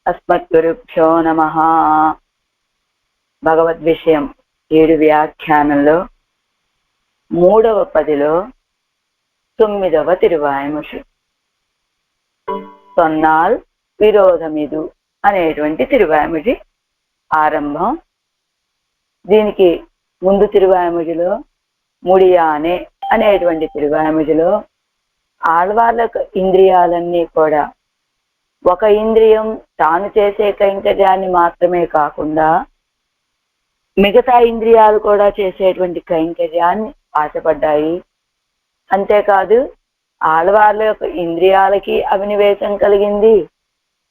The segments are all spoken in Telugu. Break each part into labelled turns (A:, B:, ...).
A: అస్మద్గురుభ్యో నమః. భగవద్విషయం 7 వ్యాఖ్యానంలో 3వ పదిలో 9వ తిరువాయముషి సొన్నాల్ విరోధమిదు అనేటువంటి తిరువాయముడి ఆరంభం. దీనికి ముందు తిరువాయముడిలో ముడియానే అనేటువంటి తిరువాయముడిలో ఆళ్వార్లకు ఇంద్రియాలన్నీ కూడా ఒక ఇంద్రియం తాను చేసే కైంకర్యాన్ని మాత్రమే కాకుండా మిగతా ఇంద్రియాలు కూడా చేసేటువంటి కైంకర్యాన్ని ఆశపడ్డాయి. అంతేకాదు ఆళ్వార్ల యొక్క ఇంద్రియాలకి అభినివేశం కలిగింది.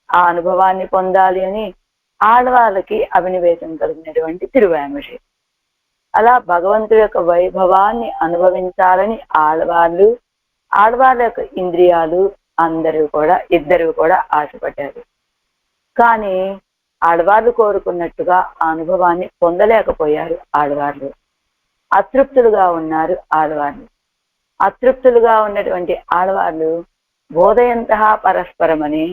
A: ఆ అనుభవాన్ని పొందాలి అని ఆళ్వార్లకి అభినివేశం కలిగినటువంటి తిరువాయముషి. అలా భగవంతుడి యొక్క వైభవాన్ని అనుభవించాలని ఆళ్వార్ల యొక్క ఇంద్రియాలు ఇద్దరు కూడా ఆశపడ్డారు. కానీ ఆళ్వార్లు కోరుకున్నట్టుగా ఆ అనుభవాన్ని పొందలేకపోయారు. ఆళ్వార్లు అతృప్తులుగా ఉన్నారు. అతృప్తులుగా ఉన్నటువంటి ఆళ్వార్లు బోధయంత పరస్పరమని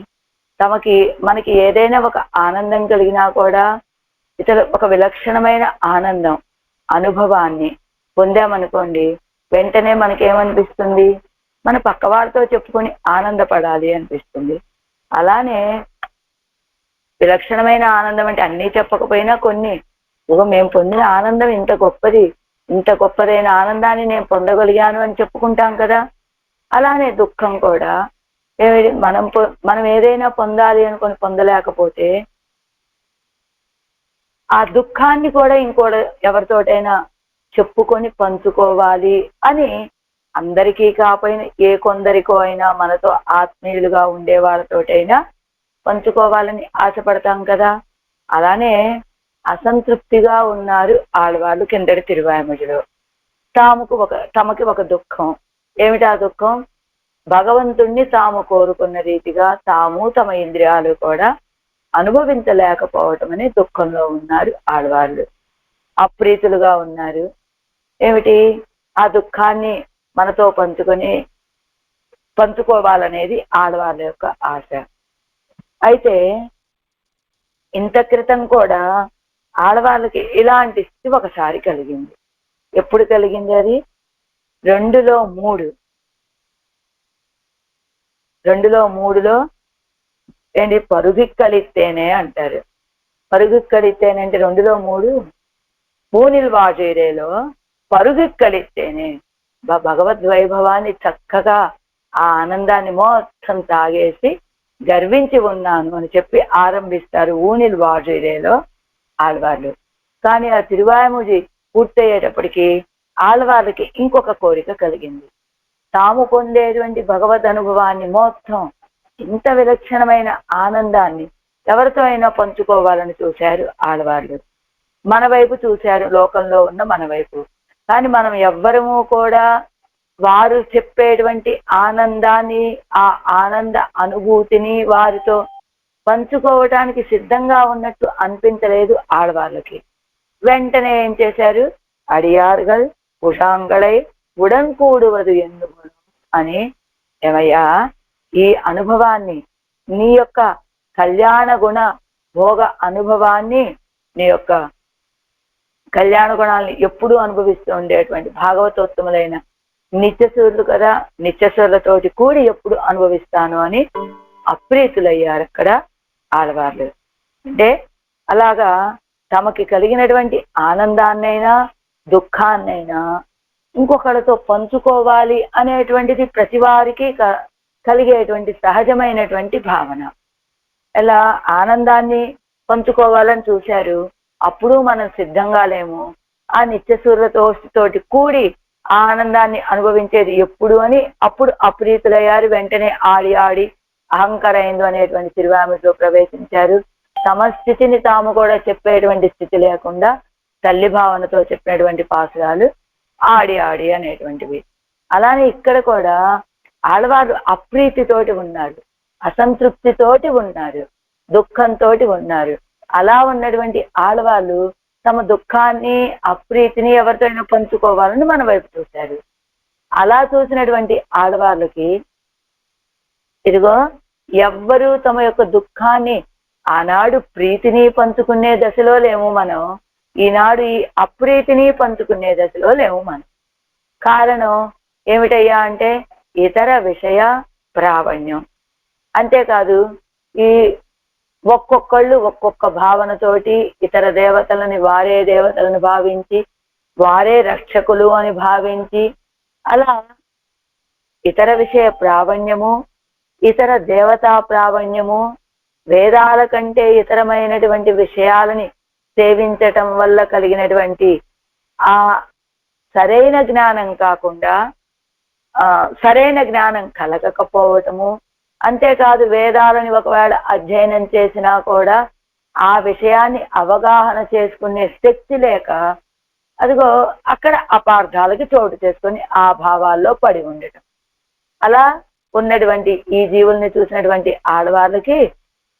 A: మనకి ఏదైనా ఒక ఆనందం కలిగినా కూడా ఇతర ఒక విలక్షణమైన ఆనందం అనుభవాన్ని పొందామనుకోండి, వెంటనే మనకేమనిపిస్తుంది? మన పక్క వాళ్ళతో చెప్పుకొని ఆనందపడాలి అనిపిస్తుంది. అలానే విలక్షణమైన ఆనందం అంటే అన్నీ చెప్పకపోయినా కొన్ని, మేము పొందిన ఆనందం ఇంత గొప్పదైన ఆనందాన్ని నేను పొందగలిగాను అని చెప్పుకుంటాం కదా. అలానే దుఃఖం కూడా మనం ఏదైనా పొందాలి అనుకొని పొందలేకపోతే ఆ దుఃఖాన్ని కూడా ఎవరితోటైనా చెప్పుకొని పంచుకోవాలి అని అందరికీ కాకపోయినా కొందరికో అయినా మనతో ఆత్మీయులుగా ఉండే వాళ్ళతోటైనా పంచుకోవాలని ఆశపడతాం కదా. అలానే అసంతృప్తిగా ఉన్నారు ఆళ్వార్లు కిందటి తిరువాయముడిలో. తమకి ఒక దుఃఖం. ఏమిటా దుఃఖం? భగవంతుణ్ణి తాము కోరుకున్న రీతిగా తమ ఇంద్రియాలు కూడా అనుభవించలేకపోవటం అనే దుఃఖంలో ఉన్నారు ఆళ్వార్లు. అప్రీతులుగా ఉన్నారు. ఏమిటి? ఆ దుఃఖాన్ని మనతో పంచుకోవాలనేది ఆళ్వార్ల యొక్క ఆశ. అయితే ఇంత క్రితం కూడా ఆళ్వార్లకి ఇలాంటి స్థితి ఒకసారి కలిగింది. ఎప్పుడు కలిగింది అది? 2లో 3లో ఏంటి? పరుగిక్కలిత్తేనే అంటారు. పరుగిక్కలిత్తేనే అంటే 2లో 3 పూనిల్ వాజీరేలో పరుగిక్కలిత్తేనే భగవద్వైభవాన్ని చక్కగా ఆ ఆనందాన్ని మొత్తం తాగేసి గర్వించి ఉన్నాను అని చెప్పి ఆరంభిస్తారు ఊనిల్ వాజీరేలో ఆళ్వార్లు. కానీ ఆ తిరువాయముడి పూర్తయ్యేటప్పటికీ ఆళ్వార్లకి ఇంకొక కోరిక కలిగింది. తాము పొందేటువంటి భగవద్ అనుభవాన్ని మొత్తం ఇంత విలక్షణమైన ఆనందాన్ని ఎవరితో అయినా పంచుకోవాలని చూశారు ఆళ్వార్లు. మన వైపు చూశారు, లోకంలో ఉన్న మన వైపు. కానీ మనం ఎవ్వరము కూడా వారు చెప్పేటువంటి ఆనందాన్ని, ఆ ఆనంద అనుభూతిని వారితో పంచుకోవటానికి సిద్ధంగా ఉన్నట్టు అనిపించలేదు ఆళ్వార్లకి. వెంటనే ఏం చేశారు? అడియార్గల్ ఉషాంగళై ఉడంకూడువదు ఎందుకు అని, ఏమయ్యా, ఈ అనుభవాన్ని, నీ యొక్క కళ్యాణ గుణ భోగ అనుభవాన్ని, నీ యొక్క కళ్యాణ గుణాలని ఎప్పుడూ అనుభవిస్తూ ఉండేటువంటి భాగవతోత్తములైన నిత్యసూరులు కదా, నిత్యసూరులతోటి కూడి ఎప్పుడు అనుభవిస్తాను అని అప్రీతులయ్యారు అక్కడ ఆళ్వార్లు. అంటే అలాగా తమకి కలిగినటువంటి ఆనందాన్నైనా దుఃఖాన్నైనా ఇంకొకరితో పంచుకోవాలి అనేటువంటిది ప్రతి వారికి కలిగేటువంటి సహజమైనటువంటి భావన. ఎలా ఆనందాన్ని పంచుకోవాలని చూశారు, అప్పుడు మనం సిద్ధంగా లేము. ఆ నిత్యసూర్యతోటి కూడి ఆ ఆనందాన్ని అనుభవించేది ఎప్పుడు అని అప్పుడు అప్రీతులయ్యారు. వెంటనే ఆడి అహంకారైందు అనేటువంటి తిరువాయముడిలో ప్రవేశించారు. తమ స్థితిని తాము కూడా చెప్పేటువంటి స్థితి లేకుండా తల్లి భావనతో చెప్పినటువంటి పాసురాలు ఆడి అనేటువంటివి. అలానే ఇక్కడ కూడా ఆళ్వార్లు అప్రీతితోటి ఉన్నారు, అసంతృప్తితోటి ఉన్నారు, దుఃఖంతో ఉన్నారు. అలా ఉన్నటువంటి ఆళ్వార్లు తమ దుఃఖాన్ని, అప్రీతిని ఎవరితోనైనా పంచుకోవాలని మన వైపు చూశారు. అలా చూసినటువంటి ఆళ్వార్లకి ఇదిగో ఎవ్వరూ తమ యొక్క దుఃఖాన్ని ఆనాడు ప్రీతిని పంచుకునే దశలో లేము మనం, ఈనాడు ఈ అప్రీతిని పంచుకునే దశలో లేము మనం. కారణం ఏమిటయ్యా అంటే ఇతర విషయ ప్రావణ్యం. అంతేకాదు ఈ ఒక్కొక్కళ్ళు ఒక్కొక్క భావనతోటి ఇతర దేవతలని వారే దేవతలను భావించి వారే రక్షకులు అని భావించి అలా ఇతర విషయ ప్రావణ్యము, ఇతర దేవతా ప్రావణ్యము, వేదాల కంటే ఇతరమైనటువంటి విషయాలని సేవించటం వల్ల కలిగినటువంటి ఆ సరైన జ్ఞానం కాకుండా సరైన జ్ఞానం కలగకపోవటము, అంతేకాదు వేదాలని ఒకవేళ అధ్యయనం చేసినా కూడా ఆ విషయాన్ని అవగాహన చేసుకునే శక్తి లేక అదిగో అక్కడ అపార్థాలకి చోటు చేసుకొని ఆ భావాల్లో పడి ఉండటం. అలా ఉన్నటువంటి ఈ జీవుల్ని చూసినటువంటి ఆడవాళ్ళకి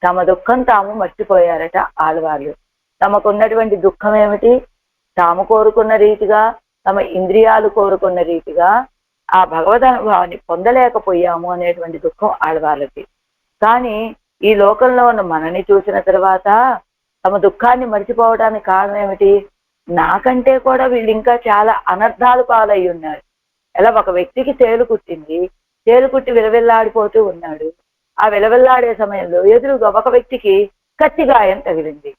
A: తమ దుఃఖం తాము మర్చిపోయారట ఆడవాళ్ళు. తమకున్నటువంటి దుఃఖం ఏమిటి? తాము కోరుకున్న రీతిగా, తమ ఇంద్రియాలు కోరుకున్న రీతిగా ఆ భగవద్ అనుభవాన్ని పొందలేకపోయాము అనేటువంటి దుఃఖం ఆడవాళ్ళకి. కానీ ఈ లోకంలో ఉన్న మనని చూసిన తర్వాత తమ దుఃఖాన్ని మర్చిపోవడానికి కారణం ఏమిటి? నాకంటే కూడా వీళ్ళు ఇంకా చాలా అనర్థాలు పాలయ్యి ఉన్నారు. ఎలా ఒక వ్యక్తికి తేలు కుట్టింది, తేలు కుట్టి విలవిల్లాడిపోతూ ఉన్నాడు. ఆ విలవిల్లాడే సమయంలో ఎదురుగా ఒక వ్యక్తికి కత్తి గాయం తగిలింది.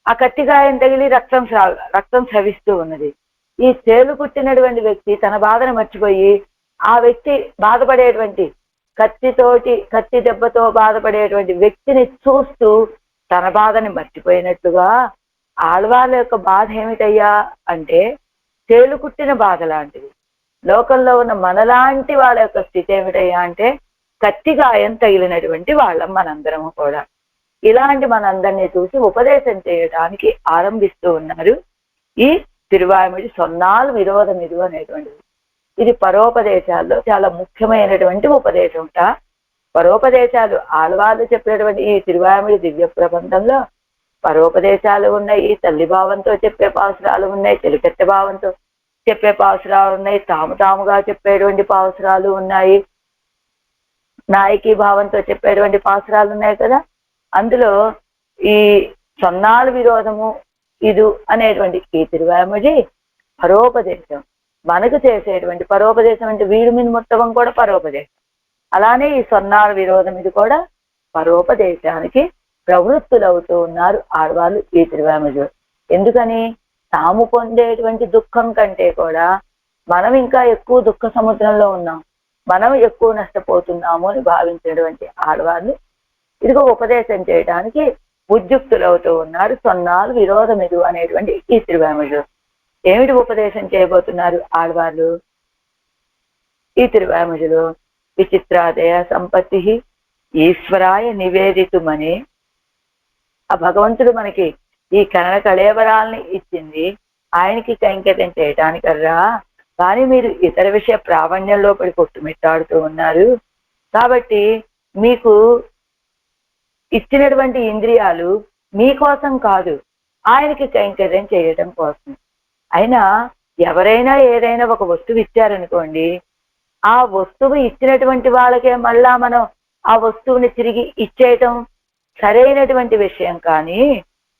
A: ఆ కత్తి గాయం తగిలి రక్తం స్రవిస్తూ ఉన్నది. ఈ తేలు కుట్టినటువంటి వ్యక్తి తన బాధను మర్చిపోయి ఆ వ్యక్తి బాధపడేటువంటి కత్తి దెబ్బతో బాధపడేటువంటి వ్యక్తిని చూస్తూ తన బాధని మర్చిపోయినట్టుగా ఆడవాళ్ళ యొక్క బాధ ఏమిటయ్యా అంటే తేలు కుట్టిన బాధ లాంటిది. లోకంలో ఉన్న మనలాంటి వాళ్ళ యొక్క స్థితి ఏమిటయ్యా అంటే కత్తి గాయం తగిలినటువంటి వాళ్ళం మనందరము కూడా. ఇలాంటి మనందరినీ చూసి ఉపదేశం చేయడానికి ఆరంభిస్తూ ఉన్నారు ఈ తిరువాయిమిడి సొన్నాలు విరోధమిదు అనేటువంటిది. ఇది పరోపదేశాల్లో చాలా ముఖ్యమైనటువంటి ఉపదేశంట. పరోపదేశాలు ఆళ్వాళ్ళు చెప్పేటువంటి ఈ తిరువాయిమిడి దివ్య ప్రబంధంలో పరోపదేశాలు ఉన్నాయి. తల్లి భావంతో చెప్పే పాసురాలు ఉన్నాయి, చెలికత్తె భావంతో చెప్పే పాసురాలు ఉన్నాయి, తాముగా చెప్పేటువంటి పాసురాలు ఉన్నాయి, నాయకీ భావంతో చెప్పేటువంటి పాసురాలు ఉన్నాయి కదా. అందులో ఈ సొన్నాలు విరోధము ఇది అనేటువంటి ఈ తిరువాయిమిడి పరోపదేశం మనకు చేసేటువంటి పరోపదేశం అంటే వీడి మీద ముట్టడం కూడా పరోపదేశం. అలానే ఈ సొన్నాల విరోధం ఇది కూడా పరోపదేశానికి ప్రవృత్తులవుతూ ఉన్నారు ఆడవాళ్ళు ఈ తిరువాయిమిడి. ఎందుకని? తాము పొందేటువంటి దుఃఖం కంటే కూడా మనం ఇంకా ఎక్కువ దుఃఖ సముద్రంలో ఉన్నాం, మనం ఎక్కువ నష్టపోతున్నాము అని భావించేటువంటి ఆడవాళ్ళు ఇదిగో ఉపదేశం చేయడానికి ఉద్యుక్తులవుతూ ఉన్నారు. సొన్నాలు విరోధమిదు అనేటువంటి ఈ తిరువాయిమిడి. ఏమిటి ఉపదేశం చేయబోతున్నారు ఆడవాళ్ళు ఈ తిరువాయిమిడిలో? విచిత్రాదయ సంపత్తి ఈశ్వరాయ నివేదితుమని. ఆ భగవంతుడు మనకి ఈ కరణ కళేవరాల్ని ఇచ్చింది ఆయనకి కైంకర్యం చేయటానికర్రా, కానీ మీరు ఇతర విషయ ప్రావణ్యంలో పడి కొట్టుమిట్టాడుతూ ఉన్నారు. కాబట్టి మీకు ఇచ్చినటువంటి ఇంద్రియాలు మీకోసం కాదు, ఆయనకి కైంకర్యం చేయటం కోసం. అయినా ఎవరైనా ఏదైనా ఒక వస్తువు ఇచ్చారనుకోండి, ఆ వస్తువు ఇచ్చినటువంటి వాళ్ళకే మళ్ళా మనం ఆ వస్తువుని తిరిగి ఇచ్చేయటం సరైనటువంటి విషయం. కానీ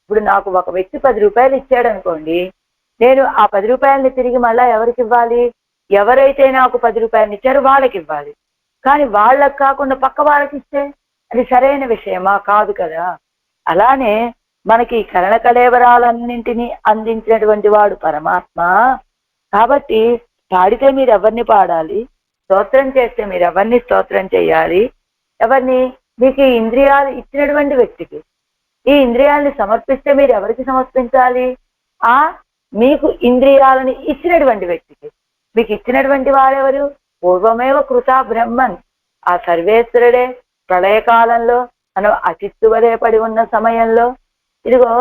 A: ఇప్పుడు నాకు ఒక వ్యక్తి 10 రూపాయలు ఇచ్చాడు అనుకోండి, నేను ఆ 10 రూపాయలని తిరిగి మళ్ళా ఎవరికి ఇవ్వాలి? ఎవరైతే నాకు 10 రూపాయలు ఇచ్చారో వాళ్ళకి ఇవ్వాలి. కానీ వాళ్ళకి కాకుండా పక్క వాళ్ళకి ఇస్తే అది సరైన విషయమా? కాదు కదా. అలానే మనకి కరణ కళేవరాలన్నింటినీ అందించినటువంటి వాడు పరమాత్మ. కాబట్టి పాడితే మీరు ఎవరిని పాడాలి, స్తోత్రం చేస్తే మీరు ఎవరిని స్తోత్రం చేయాలి? ఎవరిని? మీకు ఈ ఇంద్రియాలు ఇచ్చినటువంటి వ్యక్తికి. ఈ ఇంద్రియాలని సమర్పిస్తే మీరు ఎవరికి సమర్పించాలి? మీకు ఇంద్రియాలని ఇచ్చినటువంటి వ్యక్తికి. మీకు ఇచ్చినటువంటి వారెవరు? పూర్వమేవ కృతా బ్రహ్మన్. ఆ సర్వేశ్వరుడే ప్రళయకాలంలో మనం అచిత్తువలే పడి ఉన్న సమయంలో ఇదిగో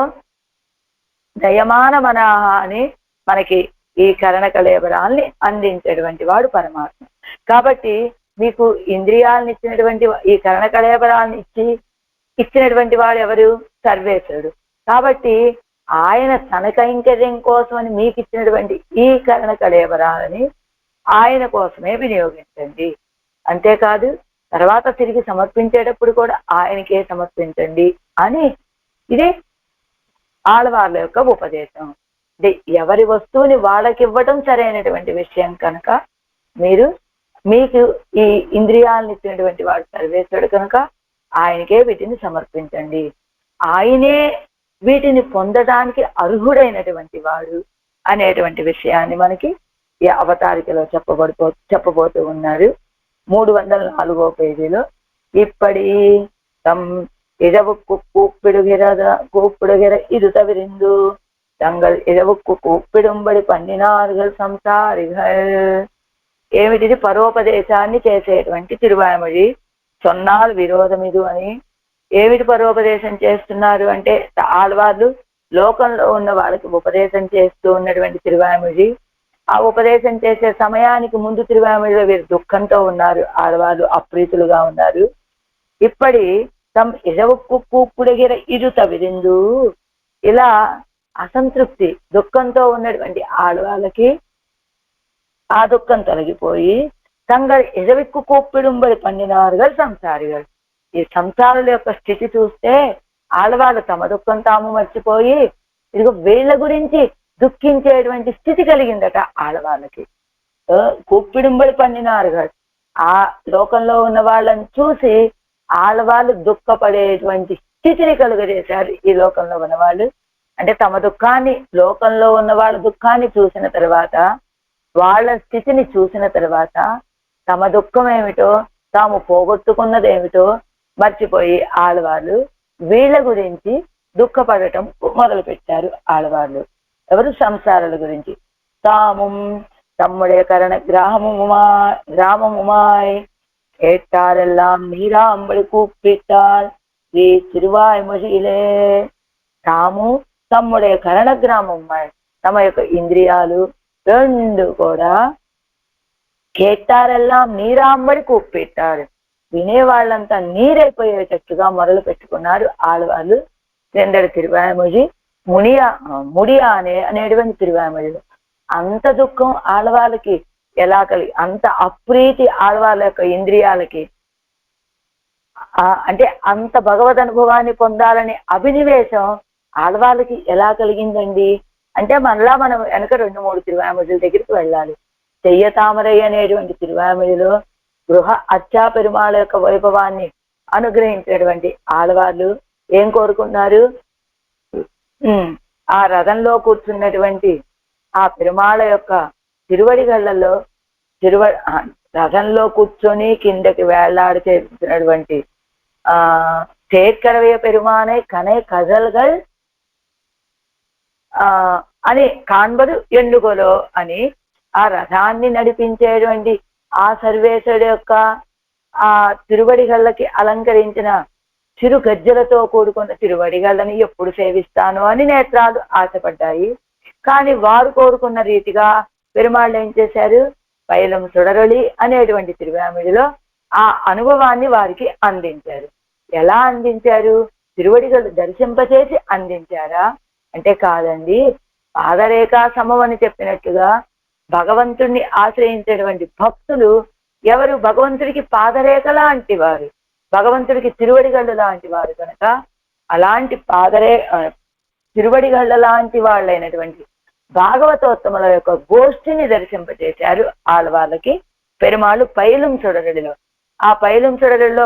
A: దయమాన మనాహ అని మనకి ఈ కరణ కళేబరాల్ని అందించేటువంటి వాడు పరమాత్మ. కాబట్టి మీకు ఇంద్రియాలను ఇచ్చినటువంటి ఈ కరణ కళేబరాల్ని ఇచ్చినటువంటి వాడు ఎవరు? సర్వేశ్వరుడు. కాబట్టి ఆయన తన కైంకర్యం కోసమని మీకు ఇచ్చినటువంటి ఈ కరణ కళేబరాలని ఆయన కోసమే వినియోగించండి. అంతేకాదు తర్వాత తిరిగి సమర్పించేటప్పుడు కూడా ఆయనకే సమర్పించండి అని ఇది ఆళ్వార్ల యొక్క ఉపదేశం. ఎవరి వస్తువుని వాళ్ళకి ఇవ్వటం సరైనటువంటి విషయం కనుక మీకు ఈ ఇంద్రియాలను ఇచ్చినటువంటి వాడు సర్వేశ్వరుడు కనుక ఆయనకే వీటిని సమర్పించండి. ఆయనే వీటిని పొందడానికి అర్హుడైనటువంటి వాడు అనేటువంటి విషయాన్ని మనకి ఈ అవతారికలో చెప్పబోతూ ఉన్నారు. 304వ పేజీలో இப்படி தம் இரவுக்கு கூப்பிடுகிற இது தவிர்ந்து தங்கள் இரவுக்கு கூப்பிடும்பడి పన్నినాர்கள் సంసారిகள். ఏమిటిది? పరోపదేశాన్ని చేసేటువంటి తిరువామొഴി. సొన్నాల్ విరోధమిదు అని. ఏమిటి పరోపదేశం చేస్తున్నారు అంటే ఆళ్వార్లు లోకంలో ఉన్న వాళ్ళకి ఉపదేశం చేస్తూ ఉన్నటువంటి తిరువామొഴి. ఆ ఉపదేశం చేసే సమయానికి ముందు తిరువామొഴിలో వీరు దుఃఖంతో ఉన్నారు, ఆడవాళ్ళు అప్రీతులుగా ఉన్నారు. ఇప్పటి తమ ఇరవకు కూపుడగిర ఇరు తవిరిందు, ఇలా అసంతృప్తి దుఃఖంతో ఉన్నటువంటి ఆడవాళ్ళకి ఆ దుఃఖం తొలగిపోయి తంగ ఎదవిక్కు కూప్పిడుంబడి పండినారుగా సంసారిగా. ఈ సంసారుల యొక్క స్థితి చూస్తే ఆడవాళ్ళు తమ దుఃఖం తాము మర్చిపోయి ఇదిగో వీళ్ళ గురించి దుఃఖించేటువంటి స్థితి కలిగిందట ఆడవాళ్ళకి. కూప్పిడుంబడి పండినారుగా, ఆ లోకంలో ఉన్న వాళ్ళని చూసి ఆడవాళ్ళు దుఃఖపడేటువంటి స్థితిని కలుగజేశారు ఈ లోకంలో ఉన్న వాళ్ళు. అంటే తమ దుఃఖాన్ని, లోకంలో ఉన్న వాళ్ళ దుఃఖాన్ని చూసిన తర్వాత, వాళ్ళ స్థితిని చూసిన తర్వాత తమ దుఃఖం ఏమిటో, తాము పోగొట్టుకున్నదేమిటో మర్చిపోయి ఆడవాళ్ళు వీళ్ళ గురించి దుఃఖపడటం మొదలు పెట్టారు. ఆడవాళ్ళు ఎవరు? సంసారాల గురించి. తాము తమ్ముడే కరణ கிராமமுமாய் கேட்டாரெல்லாம் நீராம்படி கூப்பிட்டாள் ఈ తిరువాయిమొழியிலே. తాము తమ్ముడే కరణ గ్రామముమాయ్, తమ యొక్క ఇంద్రియాలు రెండు కూడా కేటారెల్లాం నీరాంబడి కూప్పెట్టారు, వినేవాళ్ళంతా నీరైపోయేటట్టుగా మొదలు పెట్టుకున్నారు ఆడవాళ్ళు. రెండటి తిరువాయిమొഴി ముడియా అనేటువంటి తిరువాయిమొழிలో అంత దుఃఖం ఆడవాళ్ళకి ఎలా కలిగి, అంత అప్రీతి ఆడవాళ్ళ యొక్క ఇంద్రియాలకి, అంటే అంత భగవద్ అనుభవాన్ని పొందాలనే అభినివేశం ఆడవాళ్ళకి ఎలా కలిగిందండి అంటే మనలా మనం వెనక 2-3 తిరువాయిమొழிల దగ్గరికి వెళ్ళాలి. చెయ్యతామరై అనేటువంటి తిరువాయిమొழிలో గృహ అచ్చా పెరుమాళ యొక్క వైభవాన్ని అనుగ్రహించినటువంటి ఆడవాళ్ళు ఏం కోరుకున్నారు? ఆ రథంలో కూర్చున్నటువంటి ఆ పెరుమాళ యొక్క తిరువడిగళ్లలో రథంలో కూర్చొని కిందకి వేళ్లాడి చేసినటువంటి சேர்க்கரவைய பெருமானை கனை கதல்கள் అని కాన్బదు ఎన్నుగోలో అని ఆ రథాన్ని నడిపించేటువంటి ఆ సర్వేశ్వరుడు యొక్క ఆ తిరువడిగళ్ళకి అలంకరించిన చిరు గజ్జలతో కూడుకున్న తిరువడిగళ్ళని ఎప్పుడు సేవిస్తాను అని నేత్రాలు ఆశపడ్డాయి. కానీ వారు కోరుకున్న రీతిగా పెరుమాళ్ళు ఏం చేశారు? పైలం సుడరొళి అనేటువంటి తిరువామిడిలో ఆ అనుభవాన్ని వారికి అందించారు. ఎలా అందించారు? తిరువడిగళ్ళు దర్శింపచేసి అందించారా అంటే కాదండి. పాదరేఖ సమం అని చెప్పినట్టుగా భగవంతుణ్ణి ఆశ్రయించేటువంటి భక్తులు ఎవరు? భగవంతుడికి పాదరేఖ లాంటి వారు, భగవంతుడికి తిరువడిగళ్ళు లాంటి వారు కనుక అలాంటి తిరువడిగళ్ళ లాంటి వాళ్ళైనటువంటి భాగవతోత్తముల యొక్క గోష్ఠిని దర్శింపచేశారు ఆళ్వాళ్ళకి పెరుమాళ్ళు పైలం సుడరడిలో. ఆ పైలం సుడరడిలో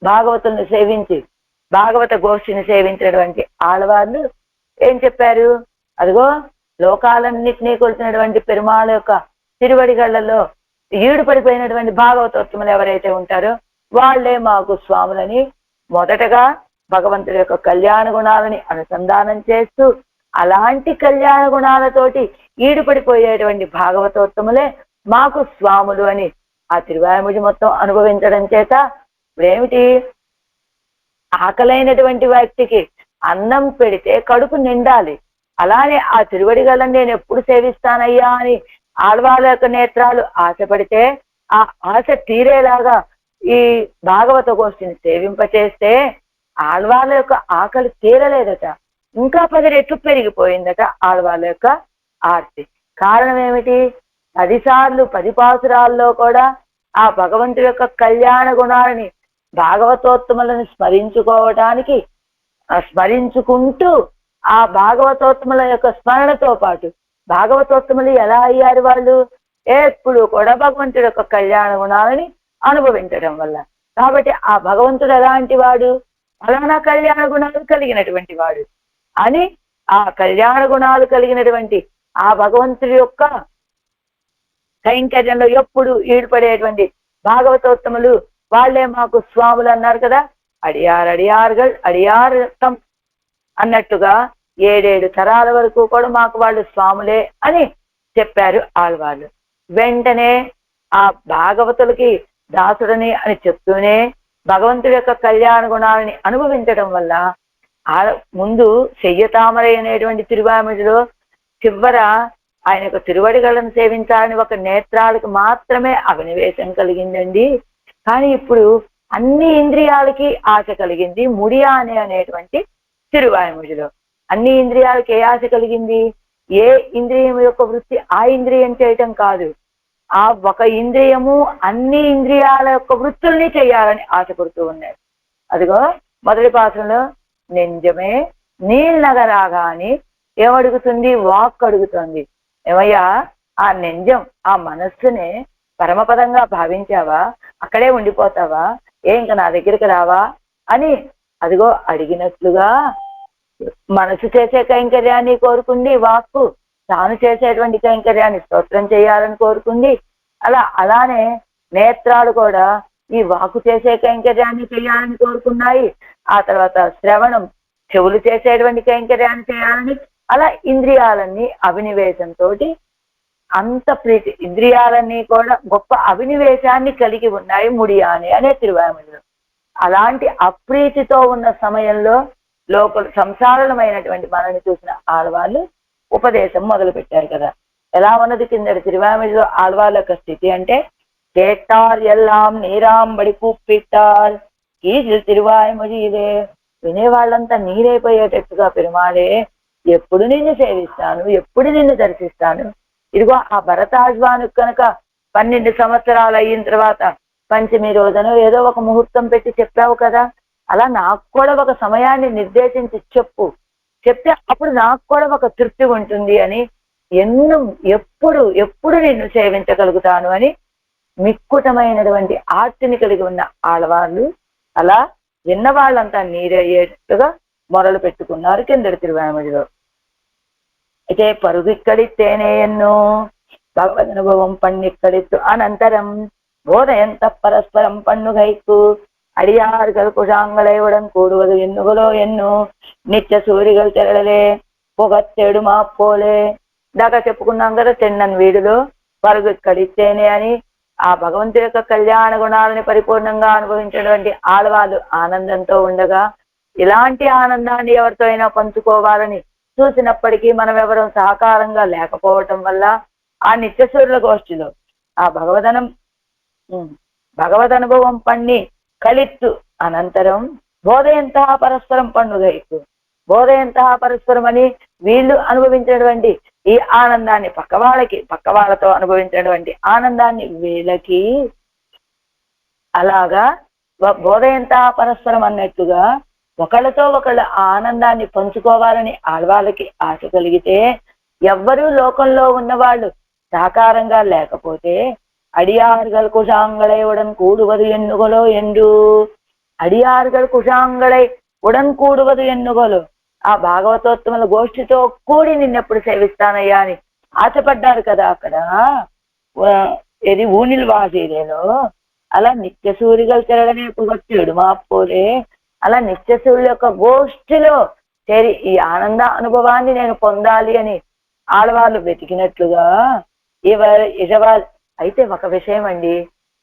A: భాగవతుల్ని సేవించి భాగవత గోష్ఠిని సేవించినటువంటి ఆళ్వాళ్ళు ఏం చెప్పారు? అదిగో లోకాలన్నింటినీ కొలిచినటువంటి పెరుమాళ యొక్క తిరువడిగళ్లలో ఈడు పడిపోయినటువంటి భాగవతోత్తములు ఎవరైతే ఉంటారో వాళ్లే మాకు స్వాములని మొదటగా భగవంతుడి యొక్క కళ్యాణ గుణాలని అనుసంధానం చేస్తూ అలాంటి కళ్యాణ గుణాలతోటి ఈడుపడిపోయేటువంటి భాగవతోత్తములే మాకు స్వాములు అని ఆ తిరువాయిమొഴి మొత్తం అనుభవించడం చేత ఇప్పుడేమిటి? ఆకలైనటువంటి వ్యక్తికి అన్నం పెడితే కడుపు నిండాలి. అలానే ఆ తిరువడిగళ్ళని నేను ఎప్పుడు సేవిస్తానయ్యా అని ఆళ్వాళ్ళ యొక్క నేత్రాలు ఆశపడితే ఆ ఆశ తీరేలాగా ఈ భాగవత గోష్ఠిని సేవింపచేస్తే ఆళ్వాళ్ళ యొక్క ఆకలి తీరలేదట, ఇంకా 10 రెట్లు పెరిగిపోయిందట ఆళ్వాళ్ళ యొక్క ఆర్తి. కారణం ఏమిటి? 10 సార్లు 10 పాసురాల్లో కూడా ఆ భగవంతుడి యొక్క కళ్యాణ గుణాలని భాగవతోత్తములను స్మరించుకోవటానికి స్మరించుకుంటూ ఆ భాగవతోత్తముల యొక్క స్మరణతో పాటు భాగవతోత్తములు ఎలా అయ్యారు వాళ్ళు ఎప్పుడు కూడా భగవంతుడి యొక్క కళ్యాణ గుణాలని అనుభవించడం వల్ల. కాబట్టి ఆ భగవంతుడు ఎలాంటి వాడు, ఫలానా కళ్యాణ గుణాలు కలిగినటువంటి వాడు అని ఆ కళ్యాణ గుణాలు కలిగినటువంటి ఆ భగవంతుడి యొక్క కైంకర్యంలో ఎప్పుడు ఈడుపడేటువంటి భాగవతోత్తములు వాళ్ళే మాకు స్వాములు అన్నారు కదా. అడియార్ అడియారతం అన్నట్టుగా 7 తరాల వరకు కూడా మాకు వాళ్ళు స్వాములే అని చెప్పారు ఆళ్వార్లు. వెంటనే ఆ భాగవతులకి దాసుడని అని చెప్తూనే భగవంతుడి యొక్క కళ్యాణ గుణాలని అనుభవించడం వల్ల ముందు చెయ్యతామరై అనేటువంటి తిరువామిడిలో చివర ఆయన యొక్క తిరువడిగలను సేవించాలని ఒక నేత్రాలకు మాత్రమే అభినివేశం కలిగిందండి. కానీ ఇప్పుడు అన్ని ఇంద్రియాలకి ఆశ కలిగింది ముడియానే అనేటువంటి తిరువాయిముడిలో. అన్ని ఇంద్రియాలకి ఏ ఆశ కలిగింది? ఏ ఇంద్రియం యొక్క వృత్తి ఆ ఇంద్రియం చేయటం కాదు, ఆ ఒక ఇంద్రియము అన్ని ఇంద్రియాల యొక్క వృత్తుల్ని చేయాలని ఆశపడుతూ ఉన్నాడు. అదిగో మొదటి పాత్రలో నెంజమే నీళ్ళనగరాగా అని ఏమడుగుతుంది? వాక్ అడుగుతుంది. ఏమయ్యా ఆ నెంజం ఆ మనస్సునే పరమపదంగా భావించావా? అక్కడే ఉండిపోతావా? ఇంకా నా దగ్గరికి రావా అని అదిగో అడిగినట్లుగా మనసు చేసే కైంకర్యాన్ని కోరుకుంది వాక్కు, తాను చేసేటువంటి కైంకర్యాన్ని స్తోత్రం చేయాలని కోరుకుంది. అలానే నేత్రాలు కూడా ఈ వాకు చేసే కైంకర్యాన్ని చేయాలని కోరుకున్నాయి. ఆ తర్వాత శ్రవణం చెవులు చేసేటువంటి కైంకర్యాన్ని చేయాలని, అలా ఇంద్రియాలన్నీ అభినివేశంతో అంత ప్రీతి, ఇంద్రియాలన్నీ కూడా గొప్ప అభినివేశాన్ని కలిగి ఉన్నాయి ముడియాని అనే తిరువాయిముడిలో. అలాంటి అప్రీతితో ఉన్న సమయంలో లోపల సంసారమైనటువంటి మనల్ని చూసిన ఆడవాళ్ళు ఉపదేశం మొదలు పెట్టారు కదా. ఎలా ఉన్నది కిందటి తిరువాయిముడిలో ఆడవాళ్ళ యొక్క స్థితి అంటే, కేట్టార్ ఎల్లాం నీరాంబడి కూప్పిట్టార్ కీజిల్ తిరువాయిముడి ఇదే. వినేవాళ్ళంతా నీరైపోయేటట్టుగా పెరుమాళే ఎప్పుడు నిన్ను సేవిస్తాను, ఎప్పుడు నిన్ను దర్శిస్తాను. ఇదిగో ఆ భరతాజ్వాను కనుక 12 సంవత్సరాలు అయిన తర్వాత పంచమి రోజున ఏదో ఒక ముహూర్తం పెట్టి చెప్పావు కదా, అలా నాకు కూడా ఒక సమయాన్ని నిర్దేశించి చెప్తే అప్పుడు నాకు కూడా ఒక తృప్తి ఉంటుంది అని, ఎప్పుడు ఎప్పుడు నిన్ను సేవించగలుగుతాను అని మిక్కుటమైనటువంటి ఆర్తిని కలిగి ఉన్న ఆడవాళ్ళు అలా విన్న వాళ్ళంతా నీరయ్యేట్టుగా మొరలు పెట్టుకున్నారు కిందటి తిరువాయిముడిలో. అయితే పరుగిక్కడిత్తేనే ఎన్నో భగవదనుభవం పన్నిక్కడిత్తు అనంతరం బోధయంత పరస్పరం పన్నుగైకు அடியார்கள் குழாங்களையுடன் கூடுவது எண்ணுகளோ ఎన్నో నిత్య సూరిగలు తెరలలే పొగత్తేడు మా పోలే. దాకా చెప్పుకున్నాం కదా చెన్నన్ వీడిలో పరుగు ఇక్కడిస్తేనే అని ఆ భగవంతుడి యొక్క కళ్యాణ గుణాలని పరిపూర్ణంగా అనుభవించినటువంటి ఆడవాళ్ళు ఆనందంతో ఉండగా, ఇలాంటి ఆనందాన్ని ఎవరితో అయినా పంచుకోవాలని చూసినప్పటికీ మనం ఎవరూ సహకారంగా లేకపోవటం వల్ల ఆ నిత్యసూరుల గోష్ఠిలో ఆ భగవదనుభవం పన్ని కలిత్తు అనంతరం బోధయంతా పరస్పరం పండుగైకు. బోధయంతా పరస్పరం అని వీళ్ళు అనుభవించినటువంటి ఈ ఆనందాన్ని పక్క వాళ్ళతో అనుభవించినటువంటి ఆనందాన్ని వీళ్ళకి అలాగా బోధయంతా పరస్పరం అన్నట్టుగా ఒకళ్ళతో ఒకళ్ళ ఆనందాన్ని పంచుకోవాలని ఆడవాళ్ళకి ఆశ కలిగితే, ఎవ్వరూ లోకంలో ఉన్నవాళ్ళు సహకారంగా లేకపోతే அடியார்கள் குஷாங்களை உடன் கூடுவது எண்ணுகளோ என்று అడియార్గల్ కుషాంగళై ఉడన్ కూడువదు ఎన్నుగోలు. ఆ భాగవతోత్తముల గోష్ఠితో కూడి నిన్నెప్పుడు సేవిస్తానయ్యా అని ఆశపడ్డారు కదా అక్కడ ఇది ఊనిల్ వాసీలో. అలా నిత్య సూరిగలు తిరగనే పొగొచ్చాడు మా పోలే. అలా నిత్యసూర్యుల యొక్క గోష్ఠిలో చేరి ఈ ఆనంద అనుభవాన్ని నేను పొందాలి అని ఆడవాళ్ళు వెతికినట్లుగా అయితే ఒక విషయం అండి,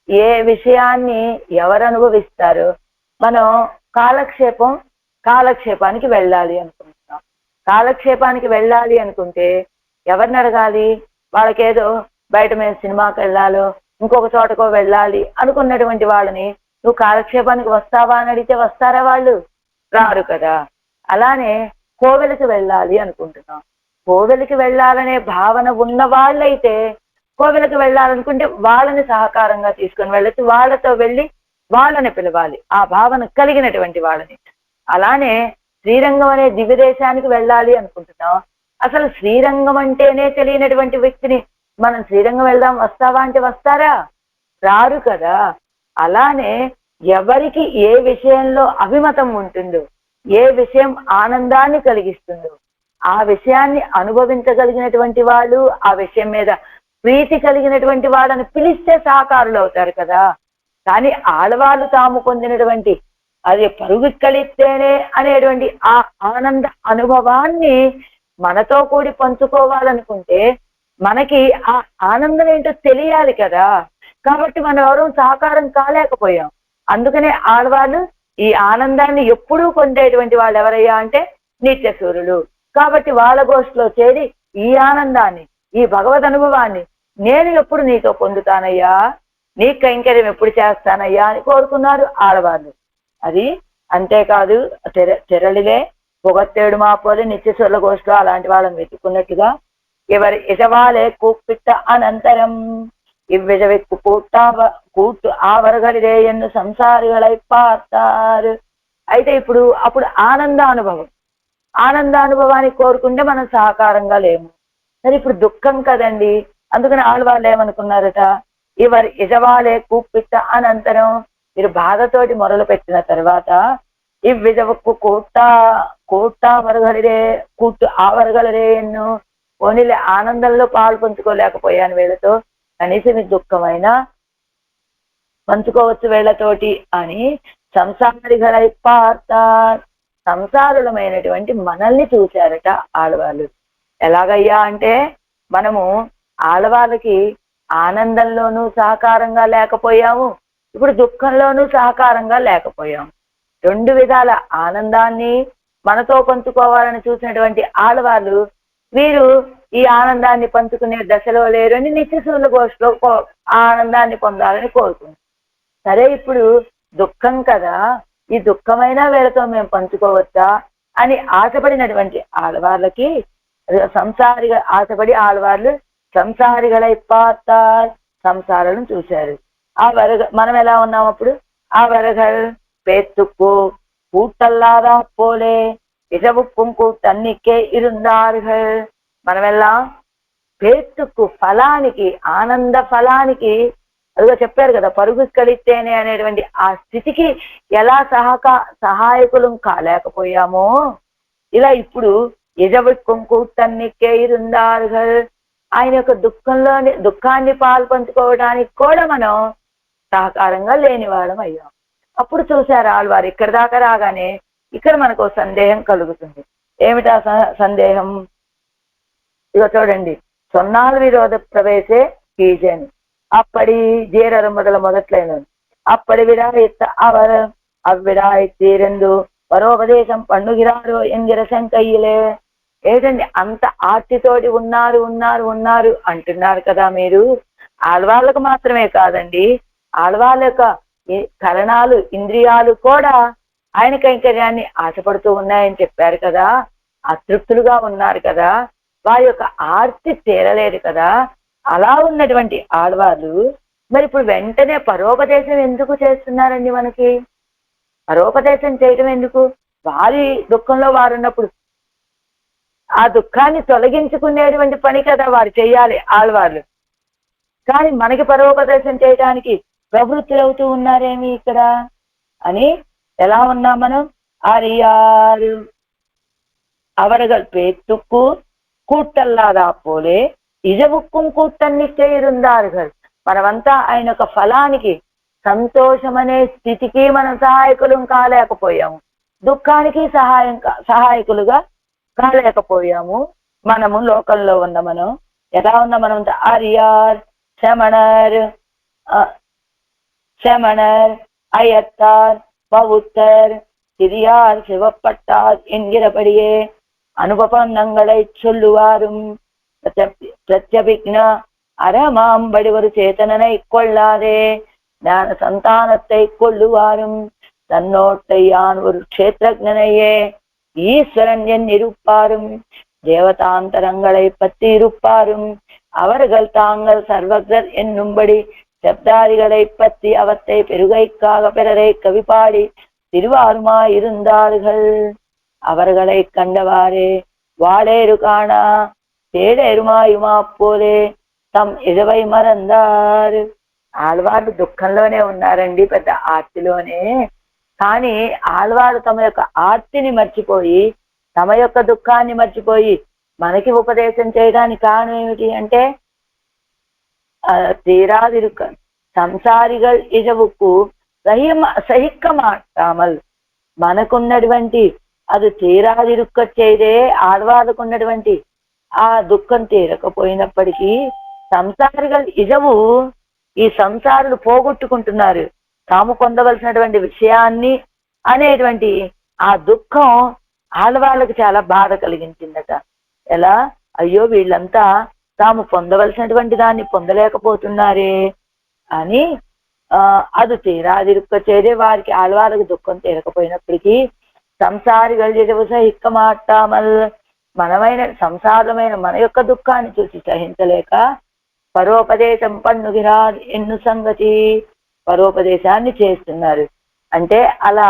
A: ఏ విషయాన్ని ఎవరు అనుభవిస్తారు? మనం కాలక్షేపానికి వెళ్ళాలి అనుకుంటున్నాం. కాలక్షేపానికి వెళ్ళాలి అనుకుంటే ఎవరిని అడగాలి? వాళ్ళకేదో బయట మేము సినిమాకి వెళ్ళాలో ఇంకొక చోటకో వెళ్ళాలి అనుకున్నటువంటి వాళ్ళని నువ్వు కాలక్షేపానికి వస్తావా అని అడిగితే వస్తారా? వాళ్ళు రారు కదా. అలానే కోవెలకి వెళ్ళాలి అనుకుంటున్నాం. కోవెలకి వెళ్ళాలనే భావన ఉన్న వాళ్ళైతే కోవెలకు వెళ్ళాలనుకుంటే వాళ్ళని సహకారంగా తీసుకొని వెళ్ళొచ్చు, వాళ్ళతో వెళ్ళి వాళ్ళని పిలవాలి, ఆ భావన కలిగినటువంటి వాళ్ళని. అలానే శ్రీరంగం అనే దివ్యదేశానికి వెళ్ళాలి అనుకుంటున్నాం, అసలు శ్రీరంగం అంటేనే తెలియనటువంటి వ్యక్తిని మనం శ్రీరంగం వెళ్దాం వస్తావా అంటే వస్తారా? రారు కదా. అలానే ఎవరికి ఏ విషయంలో అభిమతం ఉంటుందో, ఏ విషయం ఆనందాన్ని కలిగిస్తుందో, ఆ విషయాన్ని అనుభవించగలిగినటువంటి వాళ్ళు, ఆ విషయం మీద ప్రీతి కలిగినటువంటి వాళ్ళని పిలిస్తే సహకారులు అవుతారు కదా. కానీ ఆడవాళ్ళు తాము పొందినటువంటి అది పరుగుక్కలిస్తేనే అనేటువంటి ఆ ఆనంద అనుభవాన్ని మనతో కూడి పంచుకోవాలనుకుంటే మనకి ఆ ఆనందం ఏంటో తెలియాలి కదా. కాబట్టి మనం ఎవరూ సహకారం కాలేకపోయాం. అందుకనే ఆడవాళ్ళు ఈ ఆనందాన్ని ఎప్పుడూ పొందేటువంటి వాళ్ళు ఎవరయ్యా అంటే నిత్య సూర్యులు. కాబట్టి వాళ్ళ గోష్ఠిలో చేరి ఈ ఆనందాన్ని, ఈ భగవద్ అనుభవాన్ని నేను ఎప్పుడు నీతో పొందుతానయ్యా, నీ కైంకర్యం ఎప్పుడు చేస్తానయ్యా అని కోరుకున్నారు ఆడవాళ్ళు. అది అంతేకాదు, తెరలిలే పొగత్తేడు మాపోలి నిత్యసూర్ల గోష్ఠిలో అలాంటి వాళ్ళని వెతుక్కున్నట్టుగా ఎవరి ఇజవాలే కూప్పిట్ట అనంతరం ఇవ్విజవెక్కు కూట్టు ఆవరగలిదే ఎన్ను సంసారిಗಳై పాతారు. అయితే అప్పుడు ఆనందానుభవాన్ని కోరుకుంటే మనం సహకారంగా లేము. సరే, ఇప్పుడు దుఃఖం కదండి. అందుకని ఆడవాళ్ళు ఏమనుకున్నారట, ఎవరి ఇజవాలే కూప్పిట్ట అనంతరం, మీరు బాధతోటి మొరలు పెట్టిన తర్వాత ఇవ్విజవక్కు కూట్టు ఆవరగలిదే ఎన్ను, ఓనిలే ఆనందంలో పాలు పంచుకోలేకపోయాను వీళ్ళతో, కనీసం దుఃఖమైనా పంచుకోవచ్చు వీళ్ళతోటి అని సంసారిಗಳై పాతార్, సంసారులమైనటువంటి మనల్ని చూశారట ఆడవాళ్ళు. ఎలాగయ్యా అంటే, మనము ఆడవాళ్ళకి ఆనందంలోనూ సహకారంగా లేకపోయాము, ఇప్పుడు దుఃఖంలోనూ సహకారంగా లేకపోయాము. రెండు విధాల ఆనందాన్ని మనతో పంచుకోవాలని చూసినటువంటి ఆడవాళ్ళు వీరు ఈ ఆనందాన్ని పంచుకునే దశలో లేరని నిత్యసూర్ల గోష్ఠిలో ఆనందాన్ని పొందాలని కోరుకుంటారు. సరే, ఇప్పుడు దుఃఖం కదా, ఈ దుఃఖమైనా వీళ్ళతో మేము పంచుకోవచ్చా అని ఆశపడినటువంటి ఆడవాళ్ళకి ఆశపడి ఆడవాళ్ళు సంసారిಗಳై పాతార్, సంసారాలను చూశారు. మనం ఎలా ఉన్నాం అప్పుడు? ఆ వరగల్ పేత్తుకు కూట్టల్లాదా పోలే ఇజవుక్కుం కూట్టన్నికే ఇరుందారుగల్, మనమెల్లాం పేత్తుకు ఫలానికి, ఆనంద ఫలానికి, అదిగో చెప్పారు కదా, పరుగు కలిస్తేనే అనేటువంటి ఆ స్థితికి ఎలా సహాయకులం కాలేకపోయామో, ఇలా ఇప్పుడు ఇజవుక్కుం కూట్టన్నికే ఇరుందారుగల్, ఆయన యొక్క దుఃఖాన్ని పాలు పంచుకోవడానికి కూడా మనం సహకారంగా లేని వాళ్ళం అయ్యాం. అప్పుడు చూశారు ఆళ్వారు, ఇక్కడ దాకా రాగానే ఇక్కడ మనకు సందేహం కలుగుతుంది. ఏమిటా సందేహం? ఇక చూడండి, సొన్నాలు విరోధ ప్రవేశే కీజన్ అప్పటి జీరరు మొదట్లైన అప్పటి విడాయిత్త అవ్విడాయిత్తీరెందు పరోపదేశం పండుగిరారు ఎంగిర శంకయ్యలే. ఏంటండి అంత ఆర్తితోటి ఉన్నారు అంటున్నారు కదా మీరు. ఆడవాళ్ళకు మాత్రమే కాదండి, ఆడవాళ్ళ యొక్క కరణాలు, ఇంద్రియాలు కూడా ఆయన కైంకర్యాన్ని ఆశపడుతూ ఉన్నాయని చెప్పారు కదా, అతృప్తులుగా ఉన్నారు కదా, వారి యొక్క ఆర్తి తీరలేదు కదా. అలా ఉన్నటువంటి ఆడవాళ్ళు మరి ఇప్పుడు వెంటనే పరోపదేశం ఎందుకు చేస్తున్నారండి? మనకి పరోపదేశం చేయడం ఎందుకు? వారి దుఃఖంలో వారు ఉన్నప్పుడు ఆ దుఃఖాన్ని తొలగించుకునేటువంటి పని కదా వారు చెయ్యాలి ఆడవాళ్ళు. కానీ మనకి పరోపదేశం చేయడానికి ప్రవృత్తులవుతూ ఉన్నారేమి ఇక్కడ అని ఎలా ఉన్నాం మనం? ఆరియారు అవరగల్ పేత్తుకు కూట్టల్లాదా పోలే ఇజవుక్కుం కూట్టన్నికే ఇరుందారుగల్. మనమంతా ఆయన యొక్క ఫలానికి, సంతోషం అనే స్థితికి మనం సహాయకులం కాలేకపోయాము, దుఃఖానికి సహాయకులుగా కాలేకపోయాము. మనము లోకంలో ఉన్న మనం ఎలా ఉన్నా మనం ఆర్యార్ శమణర్ అయత్తార్ பவுத்தர் சிறியார் சிவப்பட்டார் என்கிறபடியே அனுபவங்களை சொல்லுவாரும் பிரத்யபிக்ன அறமாம்படி ஒரு சேத்தனனை கொள்ளாதே ஞான சந்தானத்தை கொள்ளுவாரும் தன்னோட்டை யான் ஒரு க்ஷேத்திரஜனையே ஈஸ்வரன் என் இருப்பாரும் தேவதாந்தரங்களை பற்றி இருப்பாரும் அவர்கள் தாங்கள் சர்வக்ரர் என்னும்படி சப்தாதிகளை பற்றி அவத்தை பெருகைக்காக பிறரை கவிபாடி திருவாருமாயிருந்தார்கள். அவர்களை கண்டவாறே వాడేరు కాణా తేడేరుమాయుమా పోలే తమ్ ఇరవై మరందారు. ఆళ్వార్లు దుఃఖంలోనే ఉన్నారండి, పెద్ద ఆర్తిలోనే. కానీ ఆళ్వారు తమ యొక్క ఆర్తిని మర్చిపోయి, తమ యొక్క దుఃఖాన్ని మర్చిపోయి మనకి ఉపదేశం చేయడానికి కారణం ఏమిటి అంటే, తీరాదిరుక సంసారిகள் ఇజవుకు సహిక్క మాటామల్. మనకున్నటువంటి అది తీరాదిరుక్క చేదే ఆళ్వారుకున్నటువంటి ఆ దుఃఖం తీరకపోయినప్పటికీ సంసారిகள் ఇజవు, ఈ సంసారులు పోగొట్టుకుంటున్నారు తాము పొందవలసినటువంటి విషయాన్ని అనేటువంటి ఆ దుఃఖం ఆళ్వాళ్ళకి చాలా బాధ కలిగించిందట. ఎలా, అయ్యో వీళ్ళంతా తాము పొందవలసినటువంటి దాన్ని పొందలేకపోతున్నారే అని అది తీరాదిరుక్క చేదే వారికి ఆళ్వాళ్ళకి దుఃఖం తీరకపోయినప్పటికీ సంసారిகள் ఇజవు సహిక్క మాటామల్. మనమైన సంసారమైన మన యొక్క దుఃఖాన్ని చూసి సహించలేక పరోపదేశం పన్నుగిరా ఎన్ను సంగతి, పరోపదేశాన్ని చేస్తున్నారు. అంటే అలా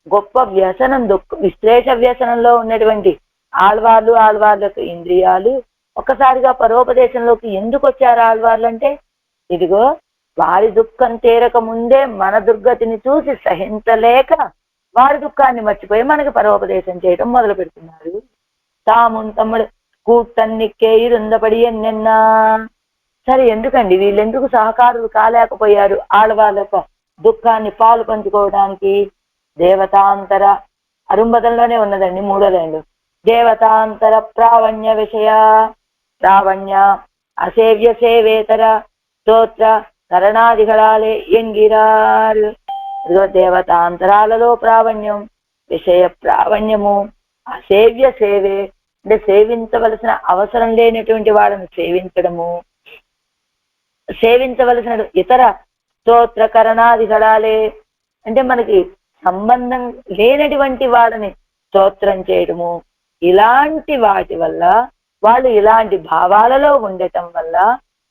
A: గొప్ప వ్యసనం, విశ్లేష వ్యసనంలో ఉన్నటువంటి ఆళ్వార్లకు ఇంద్రియాలు ఒక్కసారిగా పరోపదేశంలోకి ఎందుకు వచ్చారు ఆళ్వార్లు అంటే, ఇదిగో వారి దుఃఖం తీరక ముందే మన దుర్గతిని చూసి సహించలేక వారి దుఃఖాన్ని మర్చిపోయి మనకి పరోపదేశం చేయడం మొదలు పెడుతున్నారు. తామున్ తమ్ముడు కూటన్నికే ఇరుందపడి ఎన్నెన్నా. సరే, ఎందుకండి వీళ్ళెందుకు సహకారులు కాలేకపోయారు ఆళ్వాళ్ళ దుఃఖాన్ని పాలు పంచుకోవడానికి? దేవతాంతర అరుంబదంలోనే ఉన్నదండి 3వ లైన్లో. దేవతాంతర ప్రావణ్య విషయ ప్రావణ్య అసేవ్య సేవేతర స్తోత్ర కరణాదిగళాలే ఎంగిరారు. దేవతాంతరాలలో ప్రావణ్యం, విషయ ప్రావణ్యము, అసేవ్య సేవే అంటే సేవించవలసిన అవసరం లేనటువంటి వాళ్ళని సేవించడము, సేవించవలసిన ఇతర స్తోత్ర కరణాదిగళాలే అంటే మనకి సంబంధం లేనటువంటి వాళ్ళని స్తోత్రం చేయడము. ఇలాంటి వాటి వల్ల, వాళ్ళు ఇలాంటి భావాలలో ఉండటం వల్ల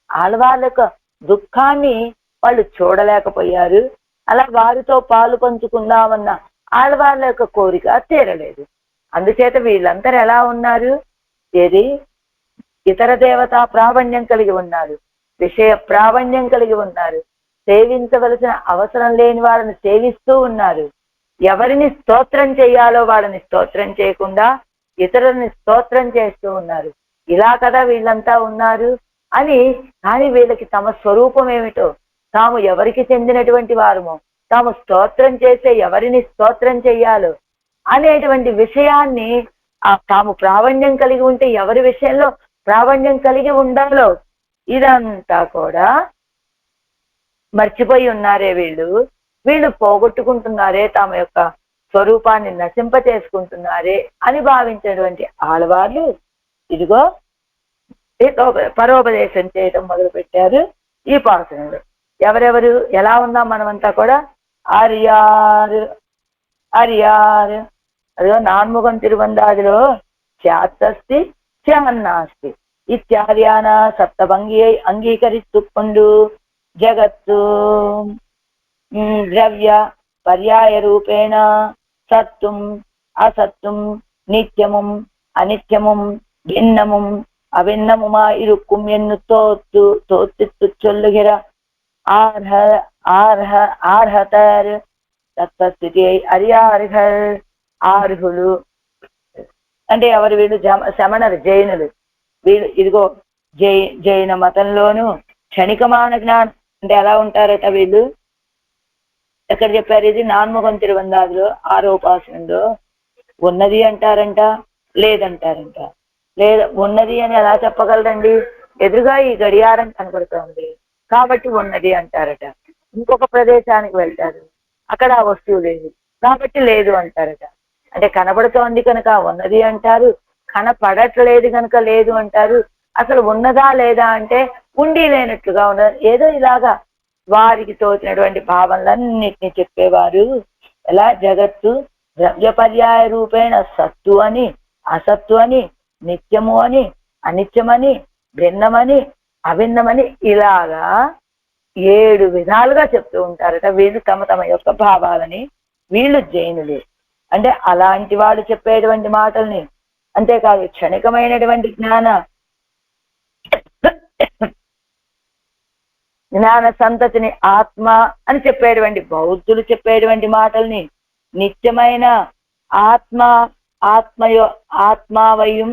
A: ఆళ్వాళ్ళ యొక్క దుఃఖాన్ని వాళ్ళు చూడలేకపోయారు. అలా వారితో పాలు పంచుకుందామన్న ఆళ్వాళ్ళ యొక్క కోరిక తీరలేదు. అందుచేత వీళ్ళందరూ ఎలా ఉన్నారు? ఏది ఇతర దేవతా ప్రావణ్యం కలిగి ఉన్నారు, విషయ ప్రావణ్యం కలిగి ఉన్నారు, సేవించవలసిన అవసరం లేని వాళ్ళని సేవిస్తూ ఉన్నారు. ఎవరిని స్తోత్రం చేయాలో వాళ్ళని స్తోత్రం చేయకుండా ఇతరులని స్తోత్రం చేస్తూ ఉన్నారు. ఇలా కదా వీళ్ళంతా ఉన్నారు అని. కానీ వీళ్ళకి తమ స్వరూపం ఏమిటో, తాము ఎవరికి చెందినటువంటి వారమో, తాము స్తోత్రం చేసే ఎవరిని స్తోత్రం చెయ్యాలో అనేటువంటి విషయాన్ని, తాము ప్రావణ్యం కలిగి ఉంటే ఎవరి విషయంలో ప్రావణ్యం కలిగి ఉండాలో ఇదంతా కూడా మర్చిపోయి ఉన్నారే వీళ్ళు పోగొట్టుకుంటున్నారే, తమ యొక్క స్వరూపాన్ని నశింప చేసుకుంటున్నారే అని భావించినటువంటి ఆళ్వార్లు ఇదిగో పరోపదేశం చేయడం మొదలు పెట్టారు ఈ పాసనంలో. ఎవరెవరు ఎలా ఉన్నాం మనమంతా కూడా? ఆర్యారు అదిగో నాన్ముఖం తిరువందాదిలో ఖ్యాతస్తి ఖ్యాన్నాస్తి ఇత్యార్యాన సప్తభంగి అంగీకరిస్తుకొండు జగత్తు ద్రవ్య పర్యాయ రూపేణ సత్తుం అసత్తుం నిత్యముం అనిత్యముం భిన్నముం అభిన్నముమా ఇరుక్కుం ఎన్ను తోత్తిత్తు చొల్లుగిర ఆర్హతర్ తత్వస్థితి అర్యార్హర్. ఆర్హులు అంటే ఎవరు? వీళ్ళు శమణరు, జైనులు. వీళ్ళు ఇదిగో జైన మతంలోను క్షణికమాన జ్ఞానం అంటే ఎలా ఉంటారట వీళ్ళు? ఎక్కడ చెప్పారు ఇది? నాన్ముఖం తిరువందాదిలో 6వ ఉపాసనంలో ఉన్నది అంటారంట, లేదంటారంట. లేదా ఉన్నది అని ఎలా చెప్పగలరండి? ఎదురుగా ఈ గడియారం కనబడుతోంది కాబట్టి ఉన్నది అంటారట. ఇంకొక ప్రదేశానికి వెళ్తారు, అక్కడ ఆ వస్తువు లేదు కాబట్టి లేదు అంటారట. అంటే కనబడుతోంది కనుక ఉన్నది అంటారు, కనపడట్లేదు కనుక లేదు అంటారు. అసలు ఉన్నదా లేదా అంటే ఉండి లేనట్లుగా ఉన్నది. ఏదో ఇలాగా వారికి తోచినటువంటి భావనలన్నిటినీ చెప్పేవారు. ఎలా? జగత్తు ద్రవ్య పర్యాయ రూపేణ సత్తు అని, అసత్తు అని, నిత్యము అని, అనిత్యమని, భిన్నమని, అభిన్నమని ఇలాగా 7 విధాలుగా చెప్తూ ఉంటారట వీళ్ళు తమ తమ యొక్క భావాలని. వీళ్ళు జైనులు. అంటే అలాంటి వాడు చెప్పేటువంటి మాటల్ని, అంతేకాదు క్షణికమైనటువంటి జ్ఞాన సంతతిని ఆత్మ అని చెప్పేటువంటి బౌద్ధులు చెప్పేటువంటి మాటల్ని, నిత్యమైన ఆత్మ ఆత్మావయం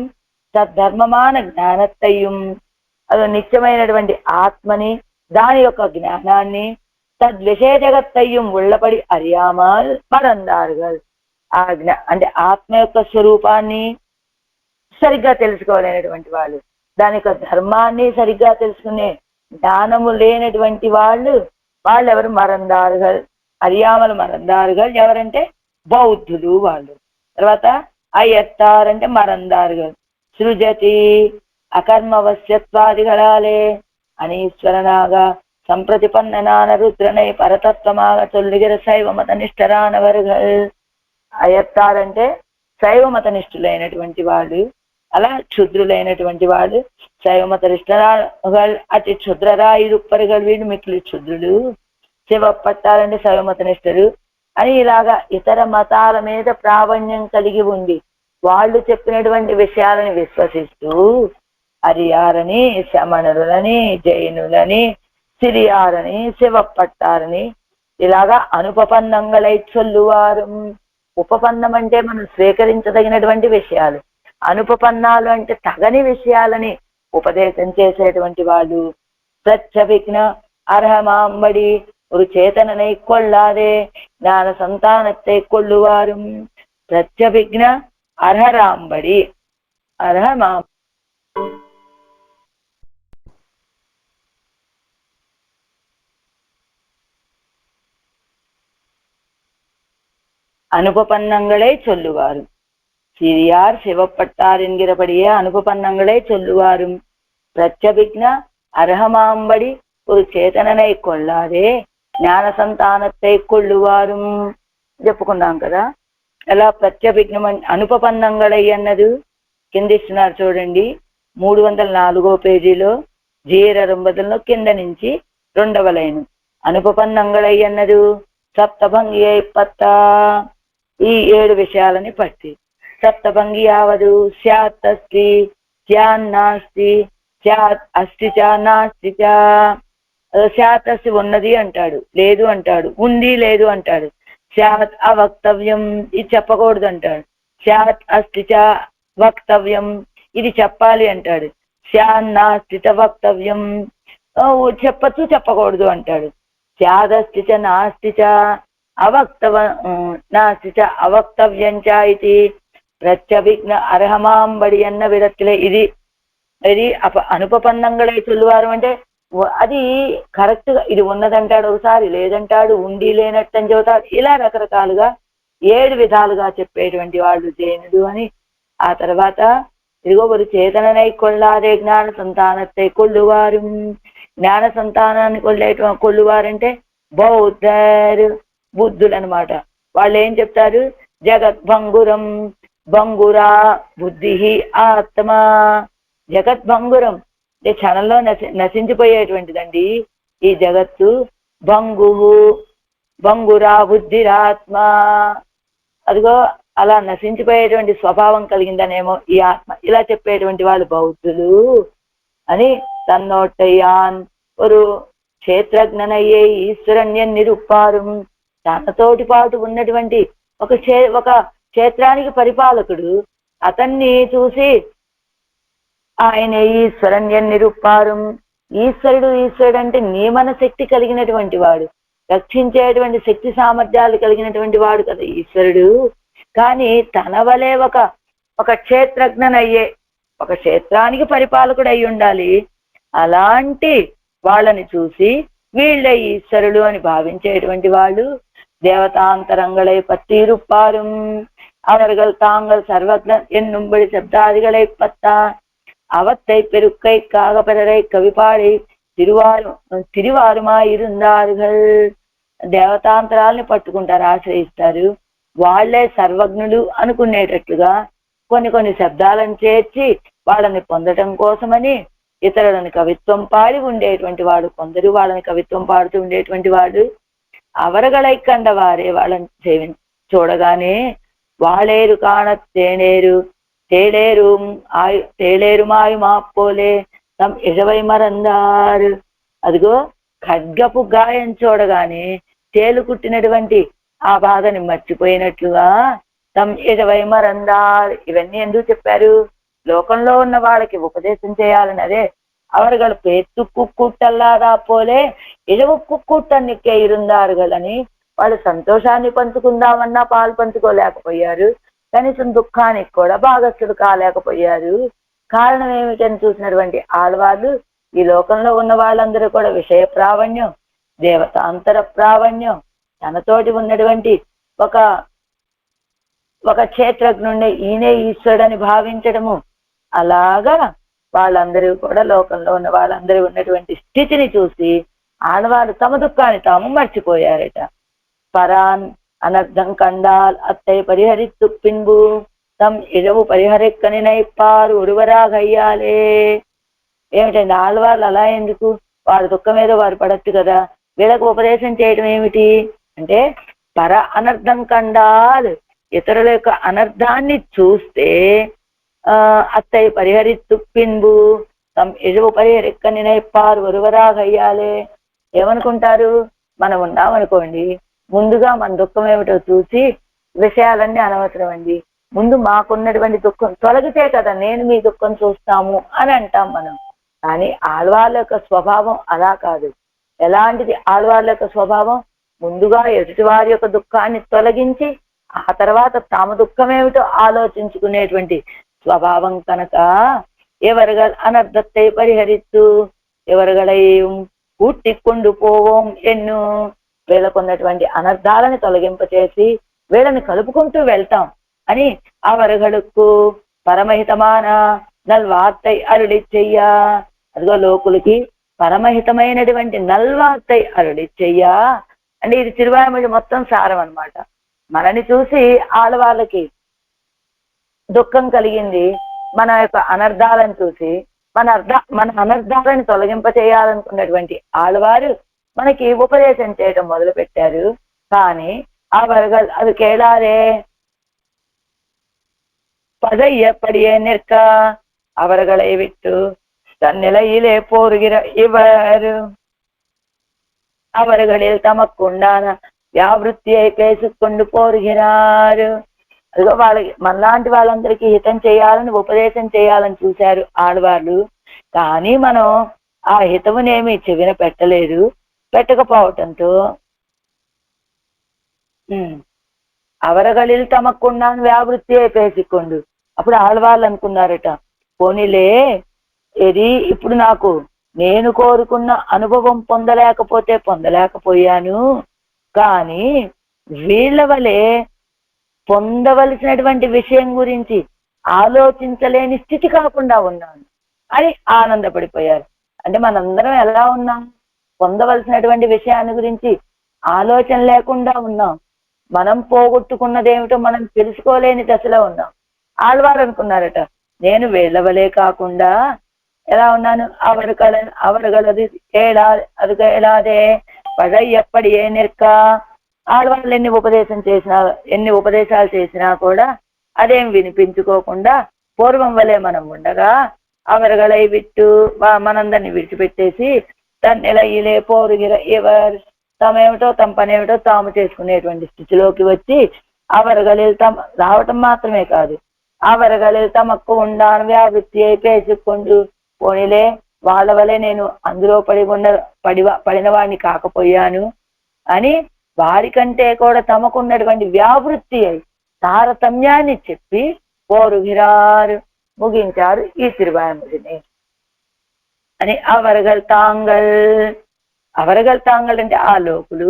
A: తద్ధర్మమాన జ్ఞానత్తయ్యం, అది నిత్యమైనటువంటి ఆత్మని, దాని యొక్క జ్ఞానాన్ని, తద్విషయ జగత్తయ్యం ఉళ్ళపడి అరియామాల్ మరందారుగల్, అంటే ఆత్మ యొక్క స్వరూపాన్ని సరిగ్గా తెలుసుకోలేనటువంటి వాళ్ళు, దాని యొక్క ధర్మాన్ని సరిగ్గా తెలుసుకునే జ్ఞానము లేనటువంటి వాళ్ళెవరు? మరందారుగల్, అరియామలు మరందారుగల్ ఎవరంటే బౌద్ధులు వాళ్ళు. తర్వాత అయ్యత్తారంటే మరందారుగల్. సృజతి அகர்மவசியத்வாதிகளாலே அனீஸ்வரனாக சம்பிரதிபன்னனான ருத்ரனை పరతత్వమాగ చొల్లుగిర శైవ మత నిష్ఠరానవర్గల్. అయ్యత్తారంటే శైవ మత నిష్ఠులైనటువంటి వాళ్ళు, అలా క్షుద్రులైనటువంటి వాళ్ళు. శైవ మత నిష్ఠరాలు అతి క్షుద్రరా ఇరుప్పరుగలు, వీళ్ళు మిక్కిలి క్షుద్రులు. శివపట్టాలంటే శైవ మత నిష్ఠులు అని ఇలాగా ఇతర మతాల మీద ప్రావణ్యం కలిగి ఉండి వాళ్ళు చెప్పినటువంటి విషయాలను విశ్వసిస్తూ అరియారని, శమణులని, జైనులని, సిరియారని, శివపట్టారని ఇలాగా అనుపపన్నంగలై చొల్లువారు. ఉపపన్నం అంటే మనం స్వీకరించదగినటువంటి విషయాలు, అనుపపన్నాలు అంటే తగని విషయాలని ఉపదేశం చేసేటువంటి వాళ్ళు. ప్రత్యభిజ్ఞ అర్హమాంబడి ஒரு சேத்தனனை கொள்ளாதே ஞான சந்தானத்தை கொள்ளுவாரும். பிரத்யபிக்ன அர்ஹராம்படி அர்ஹமாம் அனுபபன்னங்களை சொல்லுவாரும். சிறியார் சிவப்பட்டார் என்கிறபடியே அனுபபன்னங்களை சொல்லுவாரும். பிரத்யபிக்ன அர்ஹமாம்படி ஒரு சேతనனை கொள்ளாதே జ్ఞాన సంతానத்தை కొల్లువారు చెప్పుకున్నాం కదా. ఎలా ప్రత్యభిజ్ఞం అనుపపన్నంగళై అన్నది కింద ఇస్తున్నారు చూడండి. 304వ పేజీలో జీరరంబదుల్లో కింద నుంచి 2వ లైను. అనుపపన్నంగళై అన్నది సప్తభంగి పత్త, ఈ 7 విషయాలని పట్టి. సప్తభంగి యావదు స్యాత్ అస్తి స్యాన్నాస్తి స్యాత్ అస్తి చ నాస్తి చ. స్యాత్ అస్తి ఉన్నది అంటాడు, లేదు అంటాడు, ఉంది లేదు అంటాడు. స్యాత్ అవక్తవ్యం, ఇది చెప్పకూడదు అంటాడు. స్యాత్ అస్తి చ వక్తవ్యం, ఇది చెప్పాలి అంటాడు. స్యాన్నాస్తి చ వక్తవ్యం, చెప్పచ్చు చెప్పకూడదు అంటాడు. స్యాదస్తి చ నాస్తి చ నాస్తి చ అవక్తవ్యం చ ఇది ప్రత్యభిజ్ఞ అర్హమాంబడి అన్న విరక్తిలే. ఇది అనుపపన్నంగళై చొల్లువారు అంటే అది కరెక్ట్ గా ఇది ఉన్నదంటాడు, ఒకసారి లేదంటాడు, ఉండి లేనట్టు అని చెబుతాడు. ఇలా రకరకాలుగా 7 విధాలుగా చెప్పేటువంటి వాళ్ళు జైనుడు అని. ఆ తర్వాత ఇదిగో ஒரு చేతననై కొల్లాదే జ్ఞాన సంతానத்தை కొల్లువారు. జ్ఞాన సంతానాన్ని కొల్లువారంటే బుద్ధులు అనమాట. వాళ్ళు ఏం చెప్తారు? జగద్భంగురం భంగురా బుద్ధి ఆత్మ. జగద్భంగురం అంటే క్షణంలో నశించిపోయేటువంటిదండి ఈ జగత్తు. భంగురా బుద్ధిరాత్మ, అదిగో అలా నశించిపోయేటువంటి స్వభావం కలిగిందనేమో ఈ ఆత్మ. ఇలా చెప్పేటువంటి వాళ్ళు బౌద్ధులు అని. తన్నోట్టయ్యాన్ ஒரு క్షేత్రజ్ఞనయ్యే ఈశ్వరన్యం నిరుప్పారు. తనతోటి పాటు ఉన్నటువంటి ఒక క్షేత్రానికి పరిపాలకుడు, అతన్ని చూసి ఆయన ఈశ్వరన్యం నిరుప్పారు. ఈశ్వరుడు అంటే నియమన శక్తి కలిగినటువంటి వాడు, రక్షించేటువంటి శక్తి సామర్థ్యాలు కలిగినటువంటి వాడు కదా ఈశ్వరుడు. కానీ తన వలే ఒక క్షేత్రజ్ఞనయ్యే, ఒక క్షేత్రానికి పరిపాలకుడు అయి ఉండాలి. అలాంటి వాళ్ళని చూసి వీళ్ళే ఈశ్వరుడు అని భావించేటువంటి వాళ్ళు தேவதாந்தரங்களை பற்றியிருப்பாரும். அவர்கள் தாங்கள் சர்வக்ன என்னும்படி சப்தாதிகளை பத்தா அவத்தை பெருக்கைக்காக பிறரை கவிபாடி తిరువారుమాயிருந்தார்கள். దేవతాంతరాలని పట్టుకుంటారు, ఆశ్రయిస్తారు. వాళ్లే సర్వజ్ఞులు అనుకునేటట్లుగా కొన్ని శబ్దాలను చేర్చి వాళ్ళని పొందటం కోసమని ఇతరులను కవిత్వం పాడి ఉండేటువంటి వాడు, కొందరు వాళ్ళని కవిత్వం పాడుతూ ఉండేటువంటి వాడు. అవరగలై కండవారే వాళ్ళని చూడగానే వాళేరు కాణ తేనేరు తేలేరు తేలేరు మాయు మాపోలే తమ్ ఇరవై మరందారు. అదిగో ఖడ్గపు గాయం చూడగానే తేలు కుట్టినటువంటి ఆ బాధని మర్చిపోయినట్లుగా తమ్ ఇరవై మరందారు. ఇవన్నీ ఎందుకు చెప్పారు? లోకంలో ఉన్న వాళ్ళకి ఉపదేశం చేయాలని. అదే அவர்கள் பேத்துக்கு கூட்டல்லாదా పోలే ఇరవుకు కూట్టన్నికే ఇరుందారుగలని. వాళ్ళు సంతోషాన్ని పంచుకుందామన్నా పాలు పంచుకోలేకపోయారు, కనీసం దుఃఖానికి కూడా భాగస్థులు కాలేకపోయారు. కారణం ఏమిటని చూసినటువంటి ఆళ్వార్లు ఈ లోకంలో ఉన్న వాళ్ళందరూ కూడా విషయ ప్రావణ్యం, దేవతాంతర ప్రావణ్యం, తనతోటి ఉన్నటువంటి ఒక క్షేత్రజ్ఞుండే ఈయనే ఈశ్వరుడని భావించడము, అలాగా వాళ్ళందరూ కూడా లోకంలో ఉన్న వాళ్ళందరూ ఉన్నటువంటి స్థితిని చూసి ఆడవాళ్ళు తమ దుఃఖాన్ని తాము మర్చిపోయారట. పరాన్ అనర్థం కండాల్ అత్తై పరిహరిత్తు పిన్బు తమ్ ఇరవు పరిహరెక్కని నైపారు ఉరువరాగయ్యాలే. ఏమిటండి ఆడవాళ్ళు అలా ఎందుకు? వారి దుఃఖం ఏదో వారు పడచ్చు కదా, వీళ్ళకు ఉపదేశం చేయడం ఏమిటి అంటే, పర అనర్థం కండాల్, ఇతరుల యొక్క అనర్థాన్ని చూస్తే అత్తై పరిహరిత్తు పిన్బు తమ్ ఇరువు పరిహరెక్కని నైపారు ఉరువరాగయ్యాలే. ఏమనుకుంటారు? మనం ఉన్నామనుకోండి, ముందుగా మన దుఃఖం ఏమిటో చూసి విషయాలన్నీ అనవసరం అండి, ముందు మాకున్నటువంటి దుఃఖం తొలగితే కదా నేను మీ దుఃఖం చూస్తాము అని అంటాం మనం. కానీ ఆళ్వార్ల యొక్క స్వభావం అలా కాదు. ఎలాంటిది ఆళ్వార్ల యొక్క స్వభావం? ముందుగా ఎదుటి వారి యొక్క దుఃఖాన్ని తొలగించి ఆ తర్వాత తామ దుఃఖం ఏమిటో ఆలోచించుకునేటువంటి స్వభావం కనుక ఎవరుగల్ అనర్థத்தை పరిహరిత్తు ఎవరుగளையும் కూట్టికొండు పోవం ఎన్ను. వీళ్ళకున్నటువంటి అనర్థాలను తొలగింపచేసి వీళ్ళని కలుపుకుంటూ వెళ్తాం అని అవరుగలకు పరమహితమాన నల్వార్తై అరుడి చెయ్యా. అదిగో లోకులకి పరమహితమైనటువంటి నల్వార్తై అరుడి చెయ్యా అంటే ఇది తిరువాయిమొഴി మొత్తం సారం అన్నమాట. మనని చూసి ఆడవాళ్ళకి దుఃఖం కలిగింది, మన యొక్క అనర్థాలను చూసి మన అనర్థాలను తొలగింప చేయాలనుకున్నటువంటి ఆళ్వారు మనకి ఉపదేశం చేయడం మొదలు పెట్టారు. కానీ ఆ వర్గాలు అది కేళారే పదయ్యపడియే నిற்க அவர்களை விட்டு தன்னிலையிலே போருகிற இவர் அவர்களில் தமக்குண்டான వ్యావృత్తిயை పేసుకొండు పోరుగిరారు. అదిగో వాళ్ళకి మనలాంటి వాళ్ళందరికీ హితం చేయాలని ఉపదేశం చేయాలని చూశారు ఆడవాళ్ళు. కానీ మనం ఆ హితమునేమి చెవిన పెట్టలేదు. పెట్టకపోవటంతో అవరగలిల్ తమక్కున్నాను వ్యావృత్తి పేసికొండు. అప్పుడు ఆడవాళ్ళు అనుకున్నారట, పోనీలే ఇది ఇప్పుడు నాకు నేను కోరుకున్న అనుభవం పొందలేకపోయాను, కానీ వీళ్ళ వలె పొందవలసినటువంటి విషయం గురించి ఆలోచించలేని స్థితి కాకుండా ఉన్నాను అని ఆనందపడిపోయారు. అంటే మనందరం ఎలా ఉన్నాం? పొందవలసినటువంటి విషయాన్ని గురించి ఆలోచన లేకుండా ఉన్నాం. మనం పోగొట్టుకున్నదేమిటో మనం తెలుసుకోలేని దశలో ఉన్నాం. ఆళ్వారు అనుకున్నారట, నేను వీళ్ళ వలే కాకుండా ఎలా ఉన్నాను? అవరుగలది అది కేళాదే పడయ్యప్పడియే నిற்க. ఆడవాళ్ళు ఎన్ని ఉపదేశాలు చేసినా కూడా అదేం వినిపించుకోకుండా పూర్వం వలె మనం ఉండగా అవరుగలై విట్టు మనందరినీ విడిచిపెట్టేసి తన్నిలయిలే పోరుగిర ఎవరు తమేమిటో తమ పనేమిటో తాము చేసుకునేటువంటి స్థితిలోకి వచ్చి అవరుగలిల్ రావటం మాత్రమే కాదు, అవరుగలిల్ తమకు ఉండాను వ్యావృత్తి అయి పేసుకొండు. పోనీలే వాళ్ళ వలె నేను అందులో పడిన వాడిని కాకపోయాను అని వారికంటే కూడా తమకున్నటువంటి వ్యావృత్తి అయి తారతమ్యాన్ని చెప్పి పోరుగిరారు ముగించారు ఈ తిరువాయిమొழிని అని. అవరగల్ తాంగల్ అంటే ఆ లోకులు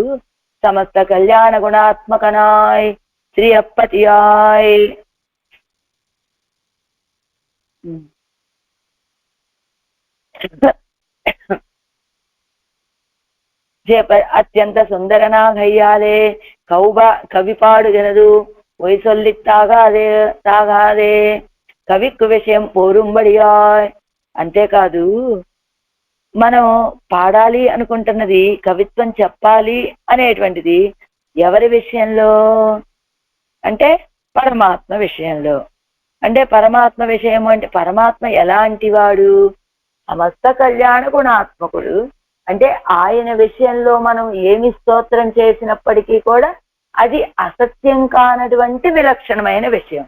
A: సమస్త కళ్యాణ గుణాత్మకనాయ్ శ్రీ అప్పతియాయ్ అత్యంత సుందరనాగయ్యాలే కవిపాడు జనదు వయసొల్లి తాగాదే కవికు విషయం పోరుంబడియాయ్. అంతేకాదు మనం పాడాలి అనుకుంటున్నది, కవిత్వం చెప్పాలి అనేటువంటిది ఎవరి విషయంలో అంటే పరమాత్మ విషయంలో. అంటే పరమాత్మ విషయము అంటే పరమాత్మ ఎలాంటి వాడు? సమస్త కళ్యాణ గుణాత్మకుడు. అంటే ఆయన విషయంలో మనం ఏమి స్తోత్రం చేసినప్పటికీ కూడా అది అసత్యం కానటువంటి విలక్షణమైన విషయం.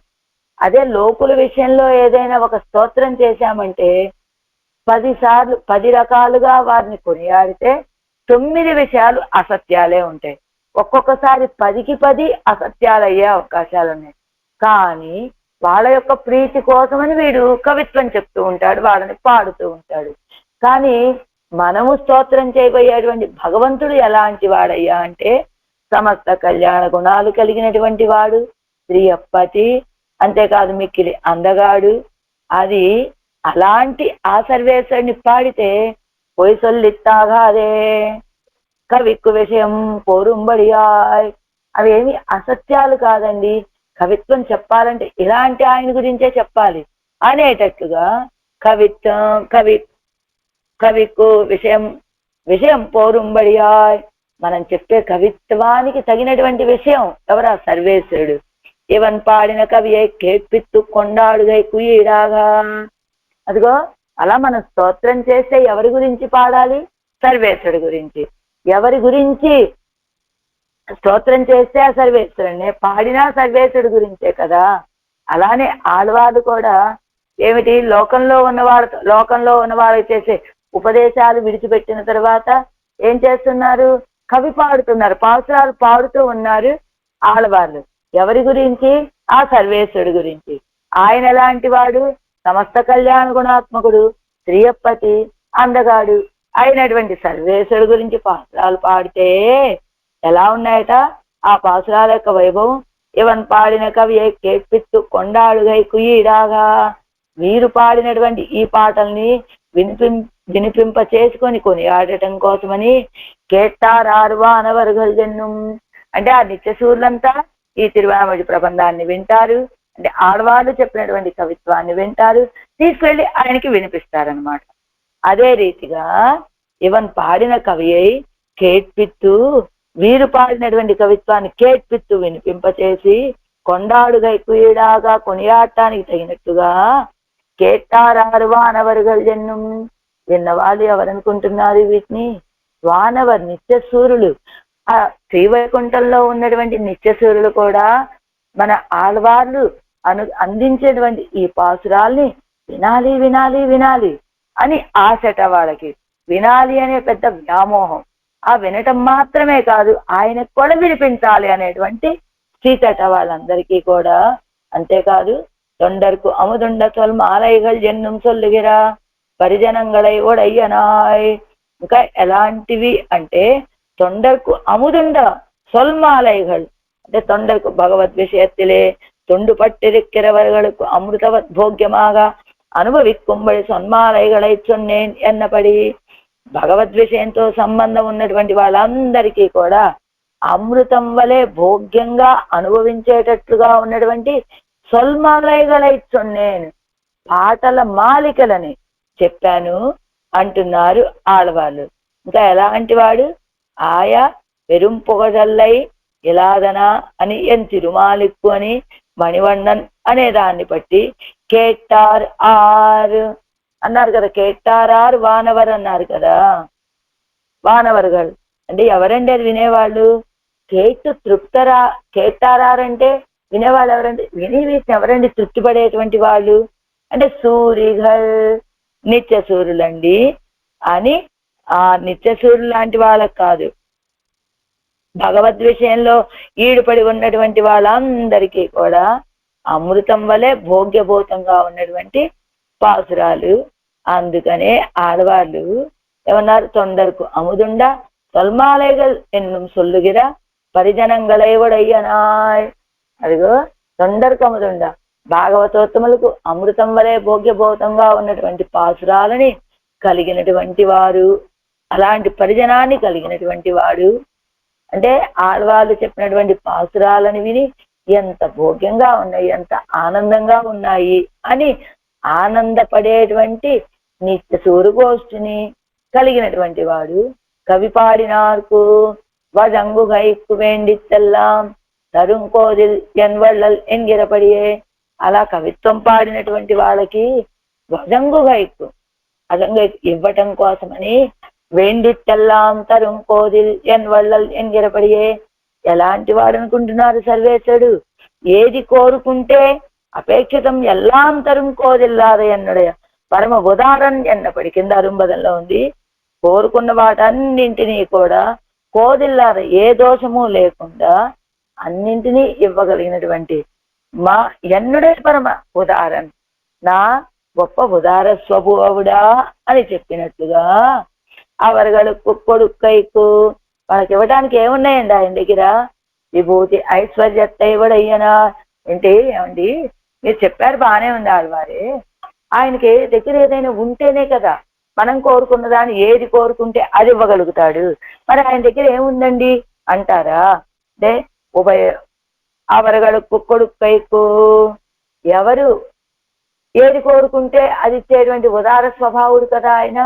A: అదే లోకుల విషయంలో ఏదైనా ఒక స్తోత్రం చేశామంటే 10 సార్లు 10 రకాలుగా వారిని కొనియాడితే 9 విషయాలు అసత్యాలే ఉంటాయి. ఒక్కొక్కసారి 10కి 10 అసత్యాలు అయ్యే అవకాశాలు ఉన్నాయి. కానీ వాళ్ళ యొక్క ప్రీతి కోసమని వీడు కవిత్వం చెప్తూ ఉంటాడు, వాళ్ళని పాడుతూ ఉంటాడు. కానీ మనము స్తోత్రం చేయబోయేటువంటి భగవంతుడు ఎలాంటి వాడయ్యా అంటే సమస్త కళ్యాణ గుణాలు కలిగినటువంటి వాడు, ప్రియపతి, అంతేకాదు మిక్కిలి అందగాడు. అది అలాంటి ఆ సర్వేశ్వరుని పాడితే పొయ్యి సొల్లిత్తాగాదే కవిక్కు విషయం పోరుంబడియాయ్. అవేమి అసత్యాలు కాదండి. కవిత్వం చెప్పాలంటే ఇలాంటి ఆయన గురించే చెప్పాలి అనేటట్టుగా కవిక్కు విషయం పోరుంబడియాయ్. మనం చెప్పే కవిత్వానికి తగినటువంటి విషయం ఎవరా? సర్వేశ్వరుడు. ఇవన్ పాడిన కవి కేట్పిత్తు కొండాడుగై కుయీడాగా. అదిగో అలా మనం స్తోత్రం చేస్తే ఎవరి గురించి పాడాలి? సర్వేశ్వరుడి గురించి. ఎవరి గురించి స్తోత్రం చేస్తే ఆ సర్వేశ్వరుడినే, పాడినా సర్వేశ్వరుడి గురించే కదా. అలానే ఆడవాళ్ళు కూడా ఏమిటి, లోకంలో ఉన్నవాళ్ళకి చేసే ఉపదేశాలు విడిచిపెట్టిన తర్వాత ఏం చేస్తున్నారు? కవి పాడుతున్నారు, పాసురాలు పాడుతూ ఉన్నారు ఆడవాళ్ళు. ఎవరి గురించి? ఆ సర్వేశ్వరుడి గురించి. ఆయన ఎలాంటి వాడు? సమస్త కళ్యాణ గుణాత్మకుడు, శ్రీయపతి, అందగాడు అయినటువంటి సర్వేశ్వరుడు గురించి పాసురాలు పాడితే ఎలా ఉన్నాయట ఆ పాసురాల యొక్క వైభవం? ఇవన్ పాడిన కవి కేట్పిత్తు కొండాడుగై కుయీడాగా. వీరు పాడినటువంటి ఈ పాటల్ని వినిపింప చేసుకొని కొనియాడటం కోసమని కేట్టారారు వానవరుగల్ జన్నుం. అంటే ఆ నిత్యసూర్లంతా ఈ తిరువామడి ప్రబంధాన్ని వింటారు. అంటే ఆడవాళ్ళు చెప్పినటువంటి కవిత్వాన్ని వింటారు, తీసుకెళ్లి ఆయనకి వినిపిస్తారనమాట. అదే రీతిగా ఇవన్ పాడిన కవి అయి కేట్పిత్తు, వీరు పాడినటువంటి కవిత్వాన్ని కేట్పిత్తు వినిపింపచేసి కొండాడుగై కుయీడాగా కొనియాడటానికి తగినట్టుగా కేట్టారారు వానవరుగల్ జన్నుం. విన్నవాళ్ళు ఎవరనుకుంటున్నారు వీటిని? వానవర్, నిత్యసూరులు. ఆ శ్రీవైకుంఠంలో ఉన్నటువంటి నిత్యసూరులు కూడా మన ఆళ్వార్లు అందించేటువంటి ఈ పాసురాల్ని వినాలి వినాలి వినాలి అని ఆశట వాళ్ళకి. వినాలి అనే పెద్ద వ్యామోహం. ఆ వినటం మాత్రమే కాదు, ఆయనకు కూడా వినిపించాలి అనేటువంటి స్థితట వాళ్ళందరికీ కూడా. అంతేకాదు తొండర్కు అముదుండ సొల్ మాలైగల్ జన్నుం సొల్లుగిరా పరిజనంగళై ఓడయ్యనాయ్. ఇంకా ఎలాంటివి అంటే తొండర్కు అముదుండ సొల్మాలైగల్ అంటే తొండర్కు భగవద్ విషయத்திலே தொண்டு பட்டிருக்கிறவர்களுக்கு அமிர்தவத் போக்கியமாக అనుభవిక్కుம்பడి సన్మాలైగళై చొన్నేన్ ఎన్నపడి. భగవద్ విషయంతో సంబంధం ఉన్నటువంటి వాళ్ళందరికీ కూడా అమృతం వలె భోగ్యంగా అనుభవించేటట్లుగా ఉన్నటువంటి సొల్మాలైగళై చొన్నేన్ పాటల మాలికలని చెప్పాను అంటున్నారు ఆడవాళ్ళు. ఇంకా ఎలాంటి వాడు? ఆయా పెరుం పొగజల్లై ఇలాదనా అని ఎన్ తిరుమాలిక్కు అని మణివಣ್ಣన్ అనే దాన్ని బట్టి కేట్టార్ ఆర్ అన్నారు కదా. కేట్టార్ ఆర్ వానవర్ అన్నారు కదా. వానవర్గల్ అంటే ఎవరండి అది వినేవాళ్ళు? కేట్టారార్ అంటే వినేవాళ్ళు ఎవరండి? విని వీటిని ఎవరండి తృప్తి పడేటువంటి వాళ్ళు అంటే సూరిగల్, నిత్యసూరులండి అని. ఆ నిత్యసూరులు లాంటి వాళ్ళకు కాదు, భగవద్ విషయంలో ఈడుపడి ఉన్నటువంటి వాళ్ళందరికీ కూడా అమృతం వలె భోగ్యభూతంగా ఉన్నటువంటి పాసురాలు. అందుకనే ఆడవాళ్ళు ఏమన్నారు? తొండర్కు అముదుండ సొల్మాలైగల్ ఎన్నుం సొల్లుగిరా పరిజనంగళైవడయ్యనాయ్. అదిగో తొండర్కు అముదుండ, భాగవతోత్తములకు అమృతం వలె భోగ్యభూతంగా ఉన్నటువంటి పాసురాలని కలిగినటువంటి వారు, అలాంటి పరిజనాన్ని కలిగినటువంటి వాడు. అంటే ఆడవాళ్ళు చెప్పినటువంటి పాసురాలని విని ఎంత భోగ్యంగా ఉన్నాయి, ఎంత ఆనందంగా ఉన్నాయి అని ఆనందపడేటువంటి నిత్య సూరుగోష్ఠిని కలిగినటువంటి వాడు కవి పాడినార్కు వజంగు గైక్కు వేండిత్తెల్లాం తరుంకోదిల్ ఎన్వళ్ళల్ ఎంగిరపడియే. అలా కవిత్వం పాడినటువంటి వాళ్ళకి వజంగు గైక్కు అజంగు ఇవ్వటం కోసమని వేండిత్తెల్లాం తరుంకోదిల్ ఎన్వళ్ళల్ ఎంగిరపడియే. ఎలాంటి వాడు అనుకుంటున్నారు సర్వేశ్వరుడు? ఏది కోరుకుంటే అపేక్షితం ఎల్లాం తరుంకోదిల్లాదే ఎన్నడయ పరమ ఉదాహరణ ఎన్నపడి కింద అరుంబదంలో ఉంది. కోరుకున్న వాటన్నింటినీ కూడా కోదిల్లార ఏ దోషము లేకుండా అన్నింటినీ ఇవ్వగలిగినటువంటి మా ఎన్నుడే పరమ ఉదాహరణ నా గొప్ప ఉదార స్వభావుడా అని చెప్పినట్లుగా అవరగలకు కొడుకైకు మనకి ఇవ్వడానికి ఏమున్నాయండి ఆయన దగ్గర? విభూతి ఐశ్వర్యత ఇవ్వడయ్యనా ఏంటి? ఏమండి మీరు చెప్పారు, బాగానే ఉంది ఆడవారే. ఆయనకి దగ్గర ఏదైనా ఉంటేనే కదా మనం కోరుకున్న దాన్ని ఏది కోరుకుంటే అది ఇవ్వగలుగుతాడు. మరి ఆయన దగ్గర ఏముందండి అంటారా? అంటే ఉభయ అవరగలకు కొడుకైకు ఎవరు ఏది కోరుకుంటే అది ఇచ్చేటువంటి ఉదార స్వభావుడు కదా ఆయన.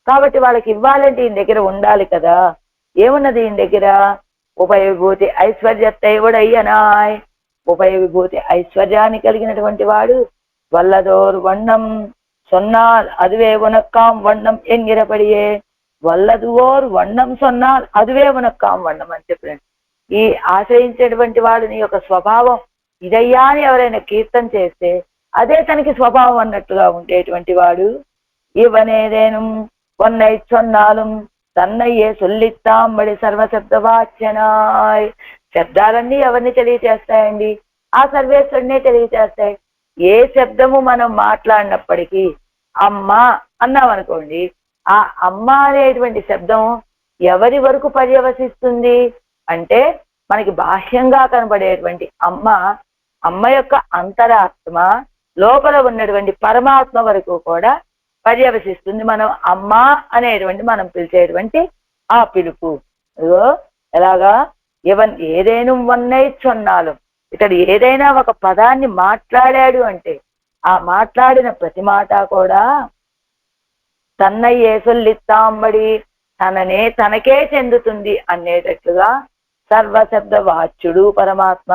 A: కాబట్టి వాళ్ళకి ఇవ్వాలంటే ఈయన దగ్గర ఉండాలి కదా. ఏమున్నది ఈయన దగ్గర? ఉభయ విభూతి ఐశ్వర్యత ఇవ్వడయ్యనాయ్. ఉభయ విభూతి ఐశ్వర్యాన్ని కలిగినటువంటి వాడు వల్లదోర్ వண்ணం సొన్నాల్ అదువే ఉనక్కాం వண்ணం ఎంగిరపడియే. వల్లదువోర్ వண்ணం సొన్నాల్ అదువే ఉనక్కాం వண்ணం అని చెప్పినట్టు ఈ ఆశ్రయించేటువంటి వాడు నీ యొక్క స్వభావం ఇదయ్యా అని ఎవరైనా కీర్తన చేస్తే అదే తనకి స్వభావం అన్నట్టుగా ఉండేటువంటి వాడు. ఇవనేదేను పొన్నై సొన్నాலும் తన్నయ్యే సొల్లిత్తాంబడి సర్వశబ్దవాచ్యనాయ్. శబ్దాలన్నీ ఎవరిని తెలియచేస్తాయండి? ఆ సర్వేశ్వరునే తెలియచేస్తాయి. ఏ శబ్దము మనం మాట్లాడినప్పటికీ అమ్మ అన్నామనుకోండి, ఆ అమ్మ అనేటువంటి శబ్దం ఎవరి వరకు పర్యవసిస్తుంది అంటే మనకి బాహ్యంగా కనబడేటువంటి అమ్మ యొక్క అంతరాత్మ లోపల ఉన్నటువంటి పరమాత్మ వరకు కూడా పర్యవసిస్తుంది. మనం అమ్మ అనేటువంటి మనం పిలిచేటువంటి ఆ పిలుపు. ఎలాగా ఏదైనా వన్నై చొన్నాలు, ఇక్కడ ఏదైనా ఒక పదాన్ని మాట్లాడాడు అంటే ఆ మాట్లాడిన ప్రతి మాట కూడా తన్నయ్యే సొల్లిత్తాంబడి తనకే చెందుతుంది అనేటట్లుగా సర్వశబ్ద వాచ్యుడు పరమాత్మ.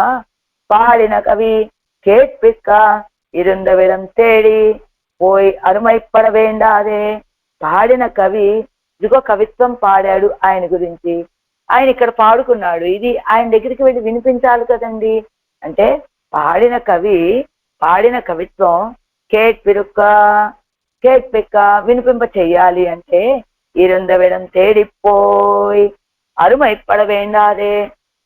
A: పాడిన కవి కేట్పిక్క ఇరుందవిడం తేడి పోయి అరుమైప్పడ వేండాదే. పాడిన కవి ఇదిగో కవిత్వం పాడాడు ఆయన గురించి, ఆయన ఇక్కడ పాడుకున్నాడు, ఇది ఆయన దగ్గరికి వెళ్ళి వినిపించాలి కదండి. అంటే పాడిన కవి పాడిన కవిత్వం కేట్పిక్క వినిపింప చెయ్యాలి అంటే ఇరుందవిడం తేడిపోయి అరుమైప్పడ వేండాదే.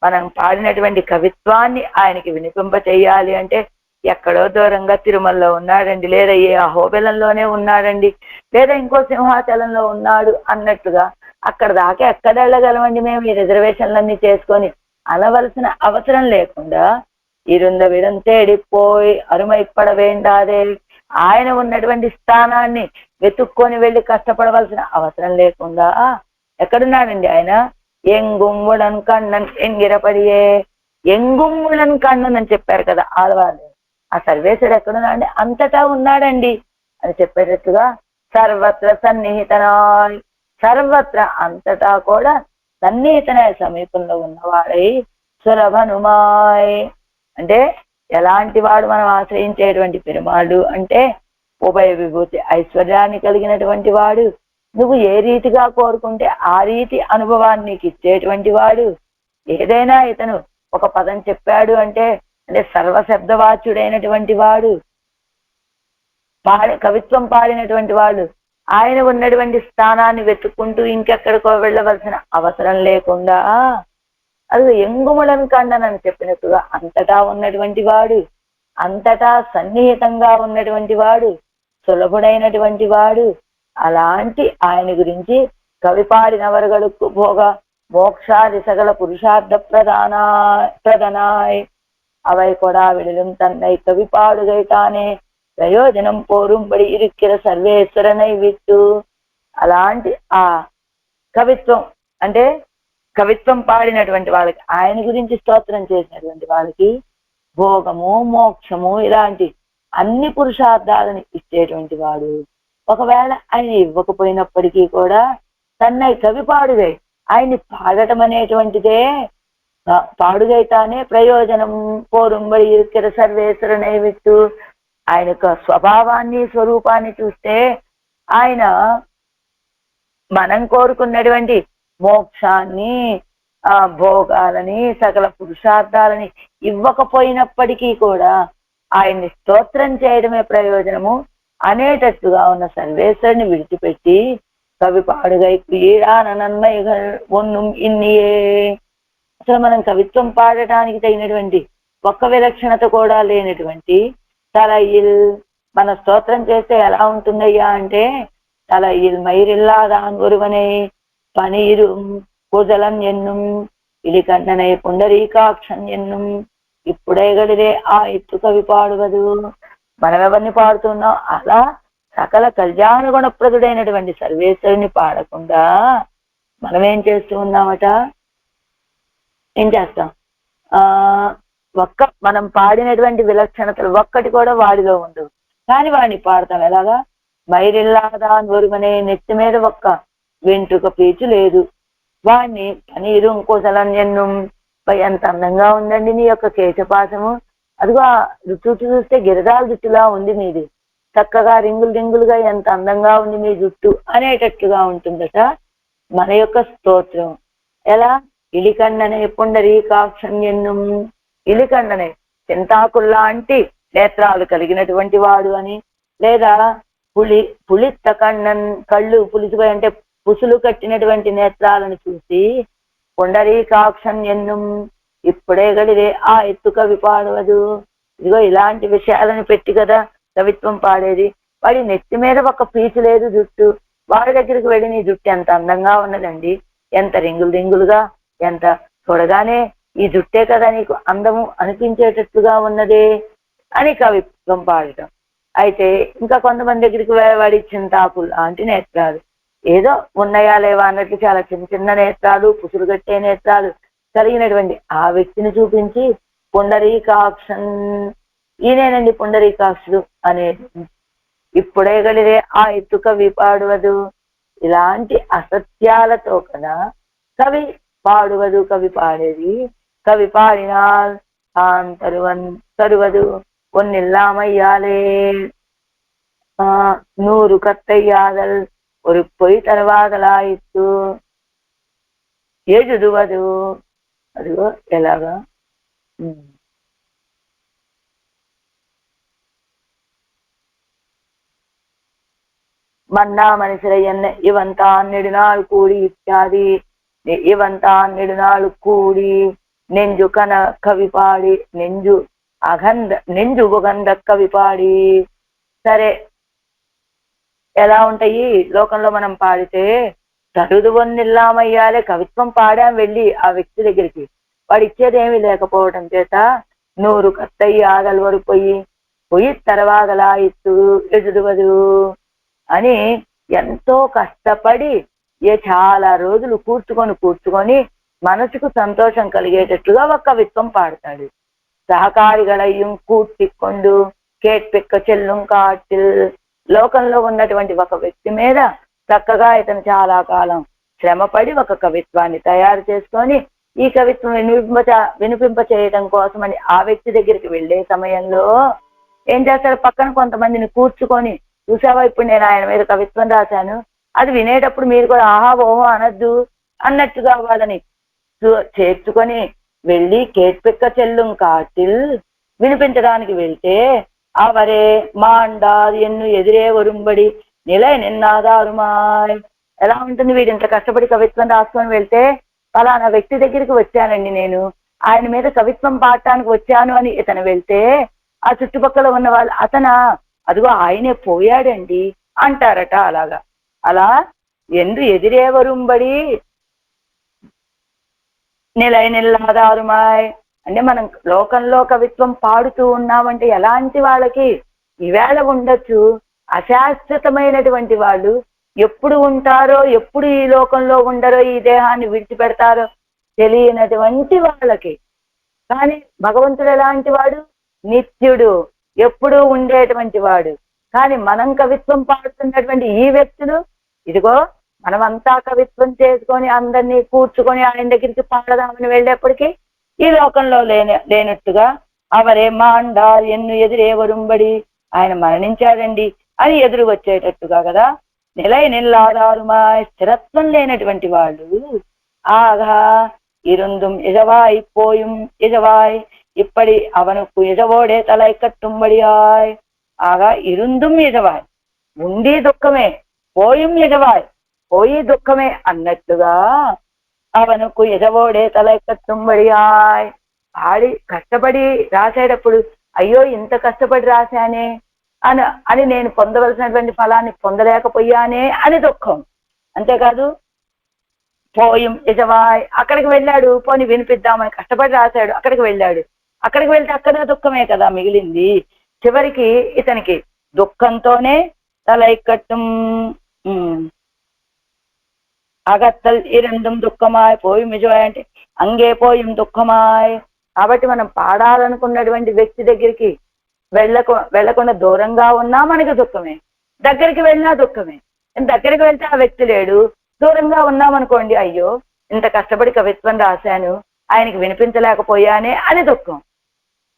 A: మనం పాడినటువంటి కవిత్వాన్ని ఆయనకి వినిపింప చెయ్యాలి అంటే ఎక్కడో దూరంగా తిరుమలలో ఉన్నాడండి, లేదా ఏ అహోబిలంలోనే ఉన్నాడండి, లేదా ఇంకో సింహాచలంలో ఉన్నాడు అన్నట్టుగా అక్కడ దాకా ఎక్కడ వెళ్ళగలమండి మేము ఈ రిజర్వేషన్లన్నీ చేసుకొని అనవలసిన అవసరం లేకుండా ఇరుందవిడం తేడిపోయి అరుమైప్పడ వేండాదే. ఆయన ఉన్నటువంటి స్థానాన్ని వెతుక్కొని వెళ్ళి కష్టపడవలసిన అవసరం లేకుండా ఎక్కడున్నాడండి ఆయన? ఎంగుమ్ముడన్ కണ്ണన్ ఎంగిరపడియే. ఎంగుమ్ముడన్ కണ്ണన్ అని చెప్పారు కదా ఆడవాళ్ళు. ఆ సర్వేశ్వరుడు ఎక్కడున్నాడండి? అంతటా ఉన్నాడండి అని చెప్పేటట్టుగా సర్వత్ర సన్నిహితనాయ్. సర్వత్ర అంతటా కూడా సన్నిహితనాయ సమీపంలో ఉన్నవాడై సులభనుమాయ్. అంటే ఎలాంటి వాడు మనం ఆశ్రయించేటువంటి పెరుమాడు అంటే ఉభయ విభూతి ఐశ్వర్యాన్ని కలిగినటువంటి వాడు. నువ్వు ఏ రీతిగా కోరుకుంటే ఆ రీతి అనుభవాన్ని నీకు ఇచ్చేటువంటి వాడు. ఏదైనా ఇతను ఒక పదం చెప్పాడు అంటే సర్వశబ్దవాచ్యుడైనటువంటి వాడు, కవిత్వం పాడినటువంటి వాడు. ఆయన ఉన్నటువంటి స్థానాన్ని వెతుక్కుంటూ ఇంకెక్కడికో వెళ్ళవలసిన అవసరం లేకుండా అది ఎంగుములను కండనని చెప్పినట్టుగా అంతటా ఉన్నటువంటి వాడు, అంతటా సన్నిహితంగా ఉన్నటువంటి వాడు, సులభుడైనటువంటి వాడు. అలాంటి ఆయన గురించి కవి పాడిన వరగడుకు భోగ మోక్షాది సకల పురుషార్థ ప్రధానాయ్. அவை கொடாவிடலும் தன்னை கவி பாடுகைத்தானே ప్రయోజనం పోరుంబడి ఇరుక్కిర సర్వేశ్వరనై విట్టు. అలాంటి ఆ కవిత్వం అంటే కవిత్వం పాడినటువంటి వాళ్ళకి, ఆయన గురించి స్తోత్రం చేసినటువంటి వాళ్ళకి భోగము మోక్షము ఇలాంటి అన్ని పురుషార్థాలను ఇచ్చేటువంటి వాడు, ఒకవేళ ఆయన ఇవ్వకపోయినప్పటికీ కూడా తన్నై కవి పాడుగై ఆయన్ని పాడటం అనేటువంటిదే పాడుగైతానే ప్రయోజనం పోరుంబడి ఇరుక్కిర సర్వేశ్వరనై విట్టు ఆయన యొక్క స్వభావాన్ని స్వరూపాన్ని చూస్తే ఆయన మనం కోరుకున్నటువంటి మోక్షాన్ని భోగాలని సకల పురుషార్థాలని ఇవ్వకపోయినప్పటికీ కూడా ఆయన్ని స్తోత్రం చేయడమే ప్రయోజనము అనేటట్టుగా ఉన్న సర్వేశ్వరుని విడిచిపెట్టి కవి పాడుగై క్రీడానన్మయగల్ ఒన్ను ఇన్నియే. అసలు మనం కవిత్వం పాడటానికి తగినటువంటి ఒక్క విలక్షణత కూడా లేనటువంటి తలయిల్ మన స్తోత్రం చేస్తే ఎలా ఉంటుందయ్యా అంటే తలయిల్ మయిరిల్లాదాన్ ఒరువనే పనీరు కుజలం ఎన్నుం ఇలికన్ననై పుండరీకాక్షం ఎన్నుం ఇప్పుడే గడిరే ఆ ఎత్తు కవి పాడువదు. మనం ఎవరిని పాడుతున్నాం? అలా సకల కళ్యాణ గుణప్రదుడైనటువంటి సర్వేశ్వరుని పాడకుండా మనం ఏం చేస్తూ ఉన్నామట? ఏం చేస్తాం? మనం పాడినటువంటి విలక్షణతలు ఒక్కటి కూడా వాడిలో ఉండవు, కానీ వాడిని పాడతాం ఎలాగా? మైరిల్లాదా ఒరుమనే నెత్తి మీద ఒక్క వెంట్రుక పీచు లేదు, వాడిని పనీరు ఇంకోసలం ఎన్ను ఎంత అందంగా ఉందండి నీ యొక్క కేశపాసము, అదిగో జుట్టు చూస్తే గిరదాల జుట్టులా ఉంది మీది, చక్కగా రింగులు రింగులుగా ఎంత అందంగా ఉంది మీ జుట్టు అనేటట్టుగా ఉంటుందట మన యొక్క స్తోత్రం. ఎలా? ఇలికన్ననే పుండరీకాక్షం ఎన్ను, ఇలికన్ననే చింతాకుల్లాంటి నేత్రాలు కలిగినటువంటి వాడు అని, లేదా పులిత్త కన్నన్ కళ్ళు పులిసిపోయి అంటే పుసులు కట్టినటువంటి నేత్రాలను చూసి పుండరీకాక్షం ఎన్నుం ఇప్పుడే గడిరే ఆ ఎత్తు కవి పాడవదు. ఇదిగో ఇలాంటి విషయాలను పెట్టి కదా కవిత్వం పాడేది. వాడి నెత్తి మీద ఒక పీచు లేదు జుట్టు, వాడి దగ్గరికి వెళ్ళి నీ జుట్టు ఎంత అందంగా ఉన్నదండి, ఎంత రింగులు రింగులుగా, ఎంత చూడగానే ఈ జుట్టే కదా నీకు అందము అనిపించేటట్టుగా ఉన్నదే అని కవిత్వం పాడటం. అయితే ఇంకా కొంతమంది దగ్గరికి వాడి చింతాకులు లాంటి నేత్రాలు, ఏదో ఉన్నాయా లేవా అన్నట్లు చాలా చిన్న చిన్న నేత్రాలు, పుసులు కట్టే నేత్రాలు కలిగినటువంటి ఆ వ్యక్తిని చూపించి పుండరీకాక్షం, ఈయనేనండి పుండరీకాక్షుడు అనేది, ఇప్పుడే గడిరే ఆ ఎత్తు కవి పాడువదు. ఇలాంటి అసత్యాలతో కదా కవి పాడువదు, కవి పాడేది. కవి పాడినాల్ తరువదు ఒన్నిల్లామయ్యాలే 100 కత్తయ్యాదల్ ஒரு பொய் తరువాదలాయిత్తు ఏజుదువదు. అదిగో ఎలాగా? మన్నా మనుషులయ్యన్న ఇవంతాన్ నెడునాள் కూడి ఇత్యాది ఇవంతాన్ నెడునాள் కూడి నెంజు కన కవి పాడి నెంజు ఉగంధ కవి పాడి. సరే, ఎలా ఉంటాయి లోకంలో మనం పాడితే? తరుదు వన్నిల్లామయ్యాలే, కవిత్వం పాడాం వెళ్ళి ఆ వ్యక్తి దగ్గరికి, వాడు ఇచ్చేదేమీ లేకపోవటం చేత 100 కత్తయ్యి ఆగలు వరకు పొయ్యి తర్వాతలా ఇత్తు ఎదురువదు అని ఎంతో కష్టపడి చాలా రోజులు కూర్చుకొని మనసుకు సంతోషం కలిగేటట్లుగా ఒక కవిత్వం పాడతాడు. సహకారిగళయ్యం కూట్టికొండు కేట్పెక్క చెల్లుం కాటిల్. లోకంలో ఉన్నటువంటి ఒక వ్యక్తి మీద చక్కగా ఇతను చాలా కాలం శ్రమపడి ఒక కవిత్వాన్ని తయారు చేసుకొని ఈ కవిత్వం వినిపింప చేయడం కోసమని ఆ వ్యక్తి దగ్గరికి వెళ్ళే సమయంలో ఏం చేస్తారు? పక్కన కొంతమందిని కూర్చుకొని, చూసావా ఇప్పుడు నేను ఆయన మీద కవిత్వం రాశాను, అది వినేటప్పుడు మీరు కూడా ఆహా ఓహో అనద్దు అన్నట్టుగా వాళ్ళని చేర్చుకొని వెళ్ళి కేట్పెక్క చెల్లుం కాటిల్ వినిపించడానికి వెళ్తే అవరే మాండార్ ఎన్ను ఎదిరే వరుంబడి నిలయ నిన్నాదారుమాయ్. ఎలా ఉంటుంది? వీడు ఇంత కష్టపడి కవిత్వం రాసుకొని వెళ్తే ఫలానా వ్యక్తి దగ్గరికి వచ్చానండి నేను, ఆయన మీద కవిత్వం పాడటానికి వచ్చాను అని ఇతను వెళ్తే ఆ చుట్టుపక్కల ఉన్న వాళ్ళు అదిగో ఆయనే పోయాడండి అంటారట. అలా ఎందు ఎదిరే వరుంబడి నిలయ నిల్లాదారుమాయ్ అంటే మనం లోకంలో కవిత్వం పాడుతూ ఉన్నామంటే ఎలాంటి వాళ్ళకి ఈవేళ ఉండొచ్చు, అశాశ్వతమైనటువంటి వాళ్ళు ఎప్పుడు ఉంటారో, ఎప్పుడు ఈ లోకంలో ఉండరో, ఈ దేహాన్ని విడిచిపెడతారో తెలియనటువంటి వాళ్ళకి. కానీ భగవంతుడు ఎలాంటి వాడు? నిత్యుడు, ఎప్పుడూ ఉండేటువంటి వాడు. కానీ మనం కవిత్వం పాడుతున్నటువంటి ఈ వ్యక్తులు, ఇదిగో మనమంతా కవిత్వం చేసుకొని అందరినీ కూర్చుకొని ఆయన దగ్గరికి పాడదామని వెళ్ళేప్పటికీ ఈ లోకంలో లేనట్టుగా అవరే మాండార్ ఎన్ను ఎదురే వరుంబడి ఆయన మరణించాడండి అని ఎదురు వచ్చేటట్టుగా కదా. నిల్లాదారుమా స్థిరత్వం లేనటువంటి వాళ్ళు ఆగా ఇరుందుం ఇజవాయ్ పోயும் ఇజవాయ్ ఇప్పటి అవనుకు ఇజవోడే తలై కట్టుబడియాయ్. ఆగా ఇరుందుం ఇజవాయ్ ఉండి దుఃఖమే, పోயும் ఇజవాయ్ పోయి దుఃఖమే అన్నట్టుగా అవనుకు ఇజవోడే తలై కట్టుబడియాయ్. ఆడి కష్టపడి రాసేటప్పుడు అయ్యో ఇంత కష్టపడి రాశానే అని నేను పొందవలసినటువంటి ఫలాన్ని పొందలేకపోయానే అని దుఃఖం. అంతేకాదు పోయం యజవాయ్ అక్కడికి వెళ్ళాడు, పోని వినిపిద్దామని కష్టపడి రాశాడు, అక్కడికి వెళ్ళాడు, అక్కడికి వెళ్తే అక్కడ దుఃఖమే కదా మిగిలింది. చివరికి ఇతనికి దుఃఖంతోనే తలైకట్టం అగత్తల్ ఈ రెండం దుఃఖమాయ్ పోయం యజవాయ్ అంటే అంగే పోయం దుఃఖమాయ్. కాబట్టి మనం పాడాలనుకున్నటువంటి వ్యక్తి దగ్గరికి వెళ్ళకుండా దూరంగా ఉన్నా మనకి దుఃఖమే, దగ్గరికి వెళ్ళినా దుఃఖమే. దగ్గరికి వెళ్తే ఆ వ్యక్తి లేడు, దూరంగా ఉన్నామనుకోండి అయ్యో ఇంత కష్టపడి కవిత్వం రాశాను ఆయనకి వినిపించలేకపోయానే అని దుఃఖం.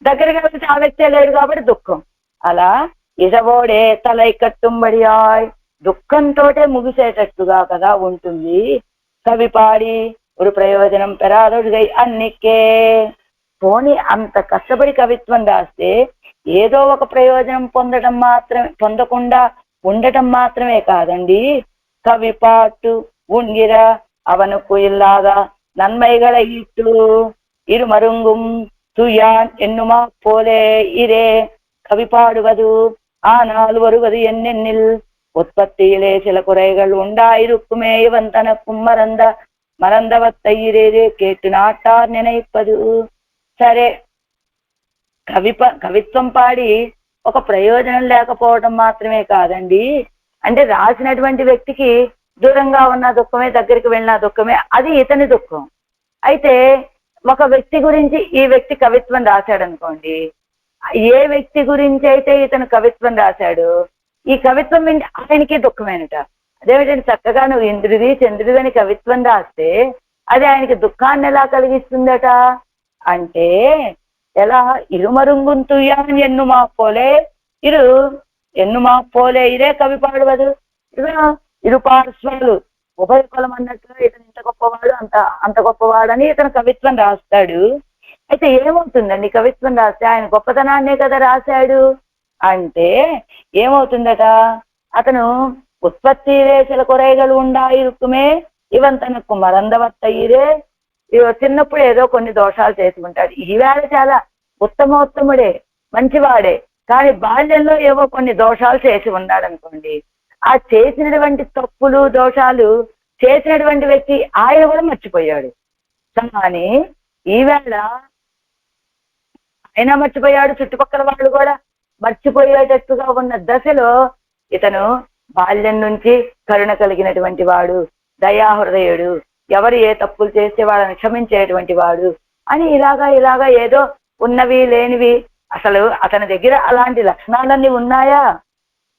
A: దగ్గరికి వెళ్తే ఆ వ్యక్తే లేడు కాబట్టి దుఃఖం. అలా ఇజవోడే తలై కట్టుబడియాయ్ దుఃఖంతో ముగిసేటట్టుగా కదా ఉంటుంది. కవి పాడి ఒక ప్రయోజనం పెరాదొడుగై అన్నికే. పోని అంత కష్టపడి కవిత్వం రాస్తే ఏదో ఒక ప్రయోజనం పొందకుండా ఉండటం మాత్రమే కాదండి. కవి పాటు ఉంగిర అవనుకు ఇల్లాద నన్మైగళ ఇట్టు ఇరు మరుంగుం துயான் என்னுமா போலே இரே கவி பாடுவது ஆனால் வருவது என்னென்னில் உற்பத்தியிலே சில குறைகள் உண்டாயிருக்குமே இவன் தனக்கும் மறந்தவத்தையிரே கேட்டு நாட்டார் நினைப்பது. సరే కవిత్వం పాడి ఒక ప్రయోజనం లేకపోవడం మాత్రమే కాదండి, అంటే రాసినటువంటి వ్యక్తికి దూరంగా ఉన్న దుఃఖమే, దగ్గరికి వెళ్ళిన దుఃఖమే, అది ఇతని దుఃఖం. అయితే ఒక వ్యక్తి గురించి ఈ వ్యక్తి కవిత్వం రాశాడు అనుకోండి, ఏ వ్యక్తి గురించి అయితే ఇతను కవిత్వం రాశాడు ఈ కవిత్వం ఆయనకి దుఃఖమేనట. అదేమిటంటే చక్కగా నువ్వు ఇంద్రుడి చంద్రుడి అని కవిత్వం రాస్తే అది ఆయనకి దుఃఖాన్ని ఎలా కలిగిస్తుందట అంటే, ఎలా ఇరుమరుంగుంతుయాన్ ఎన్నుమా పోలే ఎన్నుమా పోలే ఇదే కవి పాడవదు. ఇరు పార్శ్వాలు ఉభయ కులం అన్నట్టుగా ఇతను ఇంత గొప్పవాడు అంత గొప్పవాడని ఇతను కవిత్వం రాస్తాడు. అయితే ఏమవుతుందండి కవిత్వం రాస్తే ఆయన గొప్పతనాన్నే కదా రాశాడు అంటే ఏమవుతుందట, అతను ఉత్పత్తిరే చిల కొరైగలు ఉండాయిరుకుమే ఇవన్ తనకు మరందవత్తయిరే. చిన్నప్పుడు ఏదో కొన్ని దోషాలు చేసుకుంటాడు, ఈవేళ చాలా ఉత్తమోత్తముడే మంచివాడే, కానీ బాల్యంలో ఏవో కొన్ని దోషాలు చేసి ఉన్నాడు అనుకోండి. ఆ చేసినటువంటి తప్పులు దోషాలు చేసినటువంటి వ్యక్తి ఆయన కూడా మర్చిపోయాడు. కానీ ఈవేళ ఆయన మర్చిపోయాడు, చుట్టుపక్కల వాళ్ళు కూడా మర్చిపోయేటట్టుగా ఉన్న దశలో ఇతను బాల్యం నుంచి కరుణ కలిగినటువంటి వాడు, దయాహృదయుడు, ఎవరు ఏ తప్పులు చేస్తే వాళ్ళని క్షమించేటువంటి వాడు అని ఇలాగా ఏదో ఉన్నవి లేనివి. అసలు అతని దగ్గర అలాంటి లక్షణాలన్నీ ఉన్నాయా?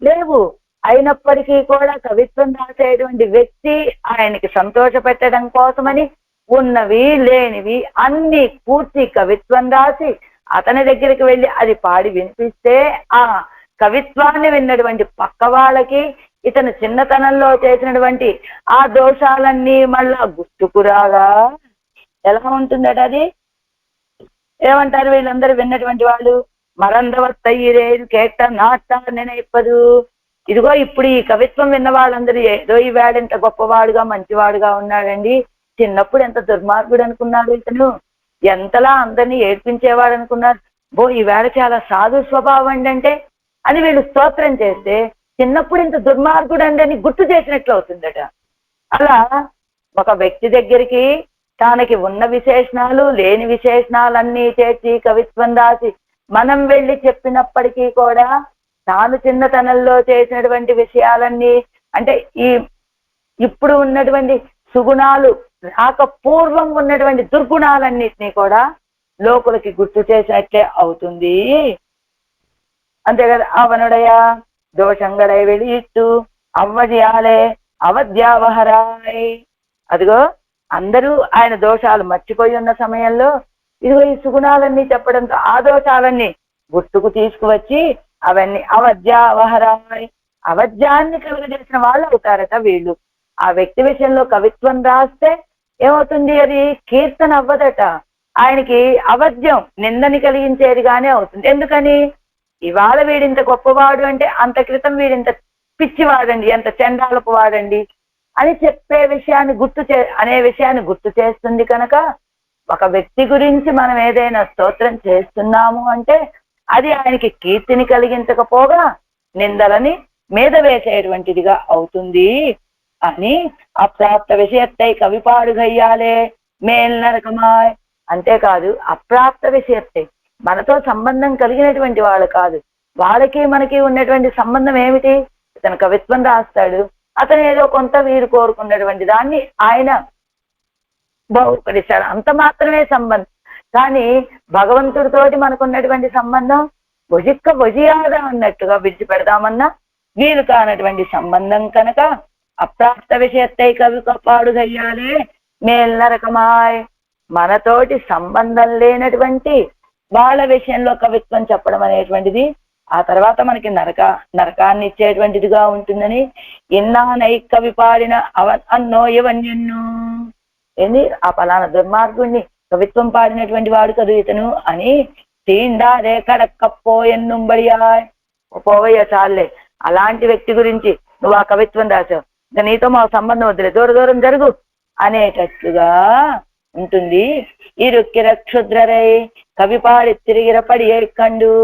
A: లేవు. అయినప్పటికీ కూడా కవిత్వం రాసేటువంటి వ్యక్తి ఆయనకి సంతోష పెట్టడం కోసమని ఉన్నవి లేనివి అన్ని పూర్తి కవిత్వం రాసి అతని దగ్గరికి వెళ్ళి అది పాడి వినిపిస్తే ఆ కవిత్వాన్ని విన్నటువంటి పక్క వాళ్ళకి ఇతను చిన్నతనంలో చేసినటువంటి ఆ దోషాలన్నీ మళ్ళా గుర్తుకురాగా ఎలా ఉంటుందట అది. ఏమంటారు వీళ్ళందరూ విన్నటువంటి వాళ్ళు, మరందవత్తయ్యేది కేట నాటారు నేనైపదు. ఇదిగో ఇప్పుడు ఈ కవిత్వం విన్న వాళ్ళందరూ ఏదో ఈ వేడ ఎంత గొప్పవాడుగా మంచివాడుగా ఉన్నాడండి, చిన్నప్పుడు ఎంత దుర్మార్గుడు అనుకున్నాడు ఇతను, ఎంతలా అందరినీ ఏడ్పించేవాడు అనుకున్నారు, ఈ వేడ చాలా సాధు స్వభావం అంటే అని వీళ్ళు స్తోత్రం చేస్తే చిన్నప్పుడు ఇంత దుర్మార్గుడు అని గుర్తు చేసినట్లు అవుతుందట. అలా ఒక వ్యక్తి దగ్గరికి తనకి ఉన్న విశేషణాలు లేని విశేషణాలన్నీ చేర్చి కవిత్వం రాసి మనం వెళ్ళి చెప్పినప్పటికీ కూడా తాను చిన్నతనంలో చేసినటువంటి విషయాలన్నీ అంటే ఇప్పుడు ఉన్నటువంటి సుగుణాలు రాక పూర్వం ఉన్నటువంటి దుర్గుణాలన్నిటినీ కూడా లోకులకి గుర్తు చేసినట్లే అవుతుంది. అంతే కదా. అవనుడయ దోషంగళై వెళ్ళిట్టు అవ్వజాలే అవధ్యావహరాయ్. అదిగో అందరూ ఆయన దోషాలు మర్చిపోయి ఉన్న సమయంలో ఇదిగో ఈ సుగుణాలన్నీ చెప్పడంతో ఆ దోషాలన్నీ గుర్తుకు తీసుకువచ్చి అవన్నీ అవధ్యావహరాయ్, అవధ్యాన్ని కలుగజేసిన వాళ్ళు అవుతారట వీళ్ళు. ఆ వ్యక్తి విషయంలో కవిత్వం రాస్తే ఏమవుతుంది, అది కీర్తన అవ్వదట, ఆయనకి అవధ్యం నిందని కలిగించేదిగానే అవుతుంది. ఎందుకని, ఇవాళ వీడింత గొప్పవాడు అంటే అంత క్రితం వీడింత పిచ్చివాడండి, ఎంత చండాలపు వాడండి అని చెప్పే విషయాన్ని అనే విషయాన్ని గుర్తు చేస్తుంది. కనుక ఒక వ్యక్తి గురించి మనం ఏదైనా స్తోత్రం చేస్తున్నాము అంటే అది ఆయనకి కీర్తిని కలిగించకపోగా నిందలని మీద వేసేటువంటిదిగా అవుతుంది అని అప్రాప్త విషయత్తై కవిపాడు గయ్యాలే మేల్ నరకమాయ్. అంతేకాదు అప్రాప్త విషయత్తై మనతో సంబంధం కలిగినటువంటి వాళ్ళు కాదు, వాళ్ళకి మనకి ఉన్నటువంటి సంబంధం ఏమిటి, ఇతను కవిత్వం రాస్తాడు, అతను ఏదో కొంత వీరు కోరుకున్నటువంటి దాన్ని ఆయన బహుకరిస్తాడు, అంత మాత్రమే సంబంధం. కానీ భగవంతుడితోటి మనకున్నటువంటి సంబంధం భుజియాద అన్నట్టుగా విడిచిపెడదామన్నా వీలు కానటువంటి సంబంధం. కనుక అప్రాప్త విషయత్తై కవి పాడు గయ్యాలే మేల్ నరకమాయ్. మనతోటి సంబంధం లేనటువంటి వాళ్ళ విషయంలో కవిత్వం చెప్పడం అనేటువంటిది ఆ తర్వాత మనకి నరకాన్ని ఇచ్చేటువంటిదిగా ఉంటుందని ఇన్నానై కవి పాడిన అన్నో ఇవన్నెన్నో. ఏంది, ఆ పలానా దుర్మార్గుణ్ణి కవిత్వం పాడినటువంటి వాడు కదు ఇతను అని తీండారే కడక్కపోయన్నుంబడియాయ్. పోవయ్య చాలే, అలాంటి వ్యక్తి గురించి నువ్వు ఆ కవిత్వం రాసావు, ఇంకా నీతో మా సంబంధం వద్దులే, దూరం జరుగు అనేటట్లుగా ఉంటుంది. ఇరుక్కిర క్షుద్రరై కవిపాడి తిరిగిరపడి కండు.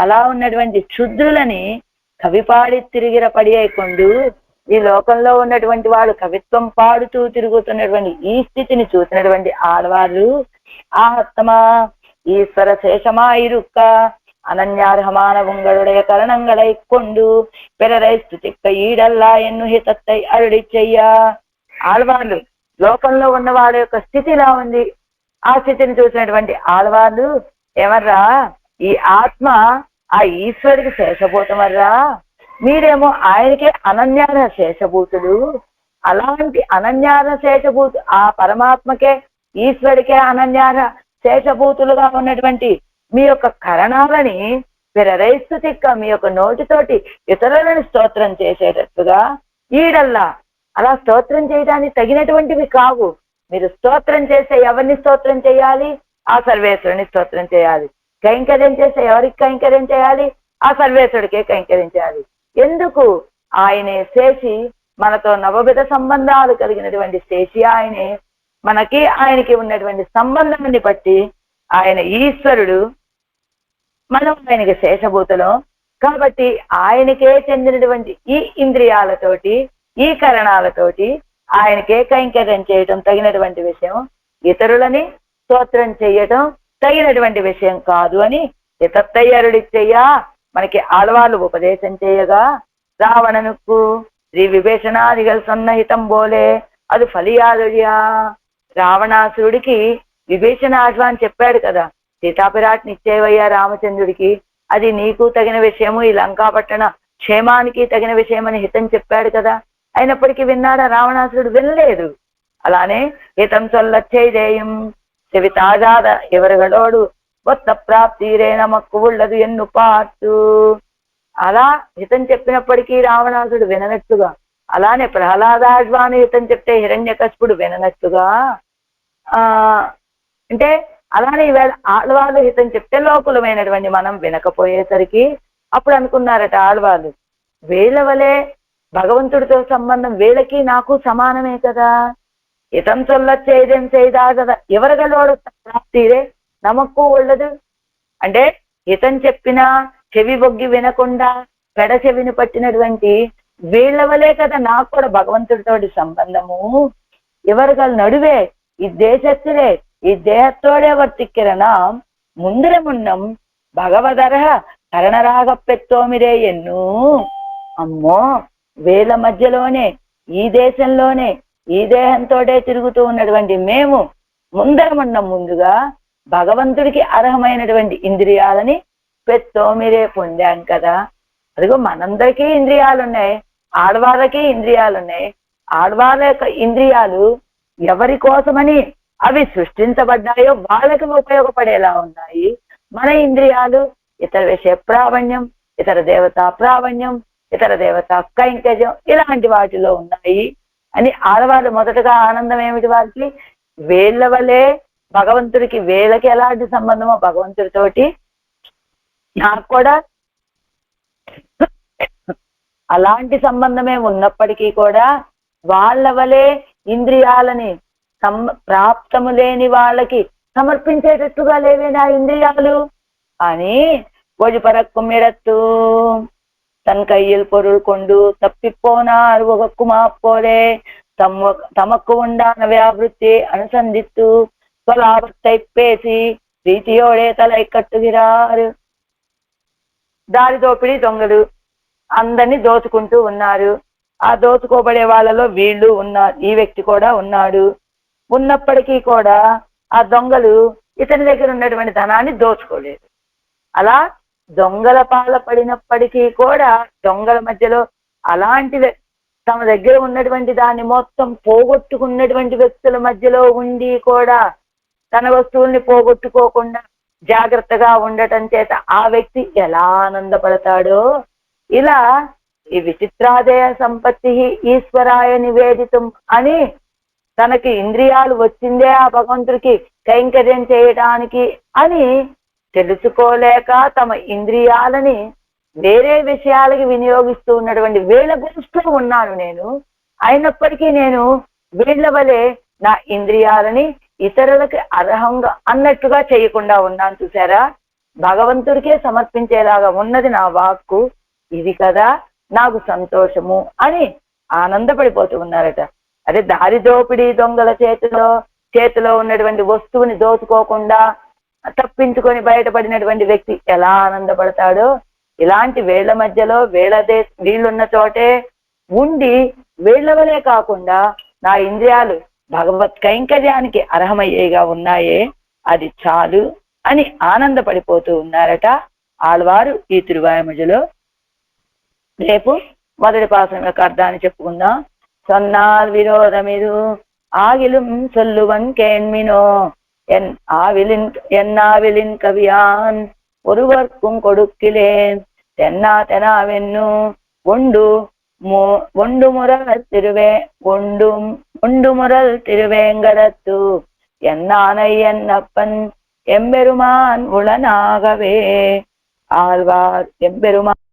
A: అలా ఉన్నటువంటి క్షుద్రులని కవిపాడి తిరిగిరపడి కొండు. ఈ లోకంలో ఉన్నటువంటి వాళ్ళు కవిత్వం పాడుతూ తిరుగుతున్నటువంటి ఈ స్థితిని చూసినటువంటి ఆడవాళ్ళు ఆత్మా ఈశ్వర శేషమా ఇరుక్క అనన్యార్హమాన ఉంగళుடைய కరణంగళై కొండు పెరరై స్థుతిక్క ఈడల్లా ఎన్ను హితత్తై అరుడి చెయ్యా. ఆడవాళ్ళు లోకంలో ఉన్న వాళ్ళ యొక్క స్థితి ఇలా ఉంది. ఆ స్థితిని చూసినటువంటి ఆడవాళ్ళు ఎవర్రా, ఈ ఆత్మ ఆ ఈశ్వరుడికి శేషభూతమర్రా, మీరేమో ఆయనకే అనన్యార శేషభూతుడు. అలాంటి అనన్యార శేషభూతు ఆ పరమాత్మకే ఈశ్వరుడికే అనన్యార శేషభూతులుగా ఉన్నటువంటి మీ యొక్క కరణాలని విరరైస్తుతిక్క మీ యొక్క నోటితోటి ఇతరులను స్తోత్రం చేసేటట్టుగా ఈడల్లా అలా స్తోత్రం చేయడానికి తగినటువంటివి కావు. మీరు స్తోత్రం చేస్తే ఎవరిని స్తోత్రం చేయాలి, ఆ సర్వేశ్వరుని స్తోత్రం చేయాలి. కైంకర్యం చేస్తే ఎవరికి కైంకర్యం చేయాలి, ఆ సర్వేశ్వరుడికే కైంకర్యం చేయాలి. ఎందుకు, ఆయనే శేషి, మనతో నవవిధ సంబంధాలు కలిగినటువంటి శేషి ఆయనే. మనకి ఆయనకి ఉన్నటువంటి సంబంధాన్ని బట్టి ఆయన ఈశ్వరుడు, మనం ఆయనకి శేషభూతులం. కాబట్టి ఆయనకే చెందినటువంటి ఈ ఇంద్రియాలతోటి ఈ కరణాలతోటి ఆయనకే కైంకర్యం చేయటం తగినటువంటి విషయం, ఇతరులని స్తోత్రం చేయటం తగినటువంటి విషయం కాదు అని ఇతత్తయ్యరుడి చెయ్యా మనకి ఆడవాళ్ళు ఉపదేశం చేయగా రావణనుకు శ్రీ విభీషణాదిగల్ సన్నహితం బోలే అది ఫలియాదుడియా. రావణాసురుడికి విభీషణాశ్వ అని చెప్పాడు కదా, సీతాపిరాట్ని ఇచ్చేవయ్యా రామచంద్రుడికి, అది నీకు తగిన విషయము, ఈ లంకాపట్టణ క్షేమానికి తగిన విషయం అని హితం చెప్పాడు కదా. అయినప్పటికీ విన్నాడా రావణాసురుడు? వినలేదు. అలానే హితం సొల్లచ్చేదేయం చెవితాజాద ఎవరుగడోడు కొత్త ప్రాప్తిరే నమక్కు ఉళ్ళదు ఎన్ను పాటు. అలా హితం చెప్పినప్పటికీ రావణాసుడు విననట్టుగా, అలానే ప్రహ్లాదాజ్వాని హితం చెప్తే హిరణ్యకశిపుడు విననట్టుగా, అంటే అలానే ఈవేళ ఆడవాళ్ళు హితం చెప్తే లోకులమైనటువంటి మనం వినకపోయేసరికి అప్పుడు అనుకున్నారట ఆడవాళ్ళు, వీళ్ళ వలే భగవంతుడితో సంబంధం వీళ్ళకి నాకు సమానమే కదా, హితం చొల్లచ్చేదేం చేయదా కదా, ఎవరిగలోడు ప్రాప్తిరే నమక్కు ఉండదు. అంటే హితం చెప్పినా చెవి బొగ్గి వినకుండా పెడ చెవిని పట్టినటువంటి వీళ్ళ వలే కదా నాకు కూడా భగవంతుడితోటి సంబంధము. ఇవరుగల నడువే ఈ దేశத்திலே ఈ దేహத்தோடே వర్తిక్కిరనా ముందరమున్నం భగవదరహ కరణరాగ పెత్తోమిరే ఎన్ను. అమ్మో, వీళ్ళ మధ్యలోనే ఈ దేశంలోనే ఈ దేహంతోటే తిరుగుతూ ఉన్నటువంటి మేము ముందరమున్నం, ముందుగా భగవంతుడికి అర్హమైనటువంటి ఇంద్రియాలని పెత్తోమిరే పొందాం కదా. అదిగో మనందరికీ ఇంద్రియాలు ఉన్నాయి, ఆడవాళ్ళకి ఇంద్రియాలు ఉన్నాయి. ఆడవాళ్ళ యొక్క ఇంద్రియాలు ఎవరి కోసమని అవి సృష్టించబడ్డాయో వాళ్ళకి ఉపయోగపడేలా ఉన్నాయి. మన ఇంద్రియాలు ఇతర విషయ ప్రావణ్యం, ఇతర దేవతా ప్రావణ్యం, ఇతర దేవతా కైంకర్యం ఇలాంటి వాటిలో ఉన్నాయి అని ఆడవాళ్ళు మొదటగా ఆనందం ఏమిటి వాళ్ళకి? వేళ్ల వలె భగవంతుడికి వేళ్ళకి ఎలాంటి సంబంధమో భగవంతుడితోటి నాకు కూడా అలాంటి సంబంధమే ఉన్నప్పటికీ కూడా వాళ్ళ వలె ఇంద్రియాలని ప్రాప్తము లేని వాళ్ళకి సమర్పించేటట్టుగా లేవే నా ఇంద్రియాలు అని ఒడిపరక్కుమిడత్తు தன் கையில் பொருள் கொண்டு தப்பிப்போனார் உகக்குமாப்போலே தமக்கு உண்டான வியாபிருத்தியை அனுசந்தித்து ஸ்வலாபத்தை பேசி ప్రీతియోడే తలై కట్టుగిరారు. దారి దోపిడీ దొంగలు అందరినీ దోచుకుంటూ ఉన్నారు. ఆ దోచుకోబడే వాళ్ళలో వీళ్ళు ఉన్నారు, ఈ వ్యక్తి కూడా ఉన్నాడు. ఉన్నప్పటికీ కూడా ఆ దొంగలు ఇతని దగ్గర ఉన్నటువంటి ధనాన్ని దోచుకోలేదు. అలా దొంగల పాల పడినప్పటికీ కూడా దొంగల మధ్యలో అలాంటి తమ దగ్గర ఉన్నటువంటి దాన్ని మొత్తం పోగొట్టుకున్నటువంటి వ్యక్తుల మధ్యలో ఉండి కూడా తన వస్తువుల్ని పోగొట్టుకోకుండా జాగ్రత్తగా ఉండటం చేత ఆ వ్యక్తి ఎలా ఆనందపడతాడో, ఇలా ఈ విచిత్రాదేయ సంపత్తి ఈశ్వరాయ నివేదితం అని తనకి ఇంద్రియాలు వచ్చిందే ఆ భగవంతుడికి కైంకర్యం చేయడానికి అని తెలుసుకోలేక తమ ఇంద్రియాలని వేరే విషయాలకి వినియోగిస్తూ ఉన్నటువంటి వీళ్ళ గురిస్తూ ఉన్నాను నేను. అయినప్పటికీ నేను వీళ్ళ వలె నా ఇంద్రియాలని ఇతరులకి అర్హంగా అన్నట్టుగా చేయకుండా ఉన్నాను. చూసారా, భగవంతుడికే సమర్పించేలాగా ఉన్నది నా వాక్కు, ఇది కదా నాకు సంతోషము అని ఆనందపడిపోతూ ఉన్నారట. అదే దారి దోపిడీ దొంగల చేతిలో ఉన్నటువంటి వస్తువుని దోచుకోకుండా తప్పించుకొని బయటపడినటువంటి వ్యక్తి ఎలా ఆనందపడతాడో, ఇలాంటి వేళ్ల మధ్యలో వీళ్ళున్న చోటే ఉండి వీళ్ల వలే కాకుండా నా ఇంద్రియాలు భగవత్ కైంకర్యానికి అర్హమయ్యేగా ఉన్నాయే, అది చాలు అని ఆనందపడిపోతూ ఉన్నారట ఆళ్వారు ఈ తిరువాయిమొழிలో. రేపు మొదటి పాసనం యొక్క అర్థాన్ని చెప్పుకుందాం. సొన్నాల్ విరోధమిదు ఆగిలుం సొల్లువన్ కేన్మినో என்னாவிலின் கவியான் ஒருவர்க்கும் கொடுக்கிலேன் தென்னா தெனாவென்னு ஒண்டு முரல் திருவேங்கடத்து என்னானை என்னப்பன் எம்பெருமான் உளனாகவே. ஆழ்வார் எம்பெருமான்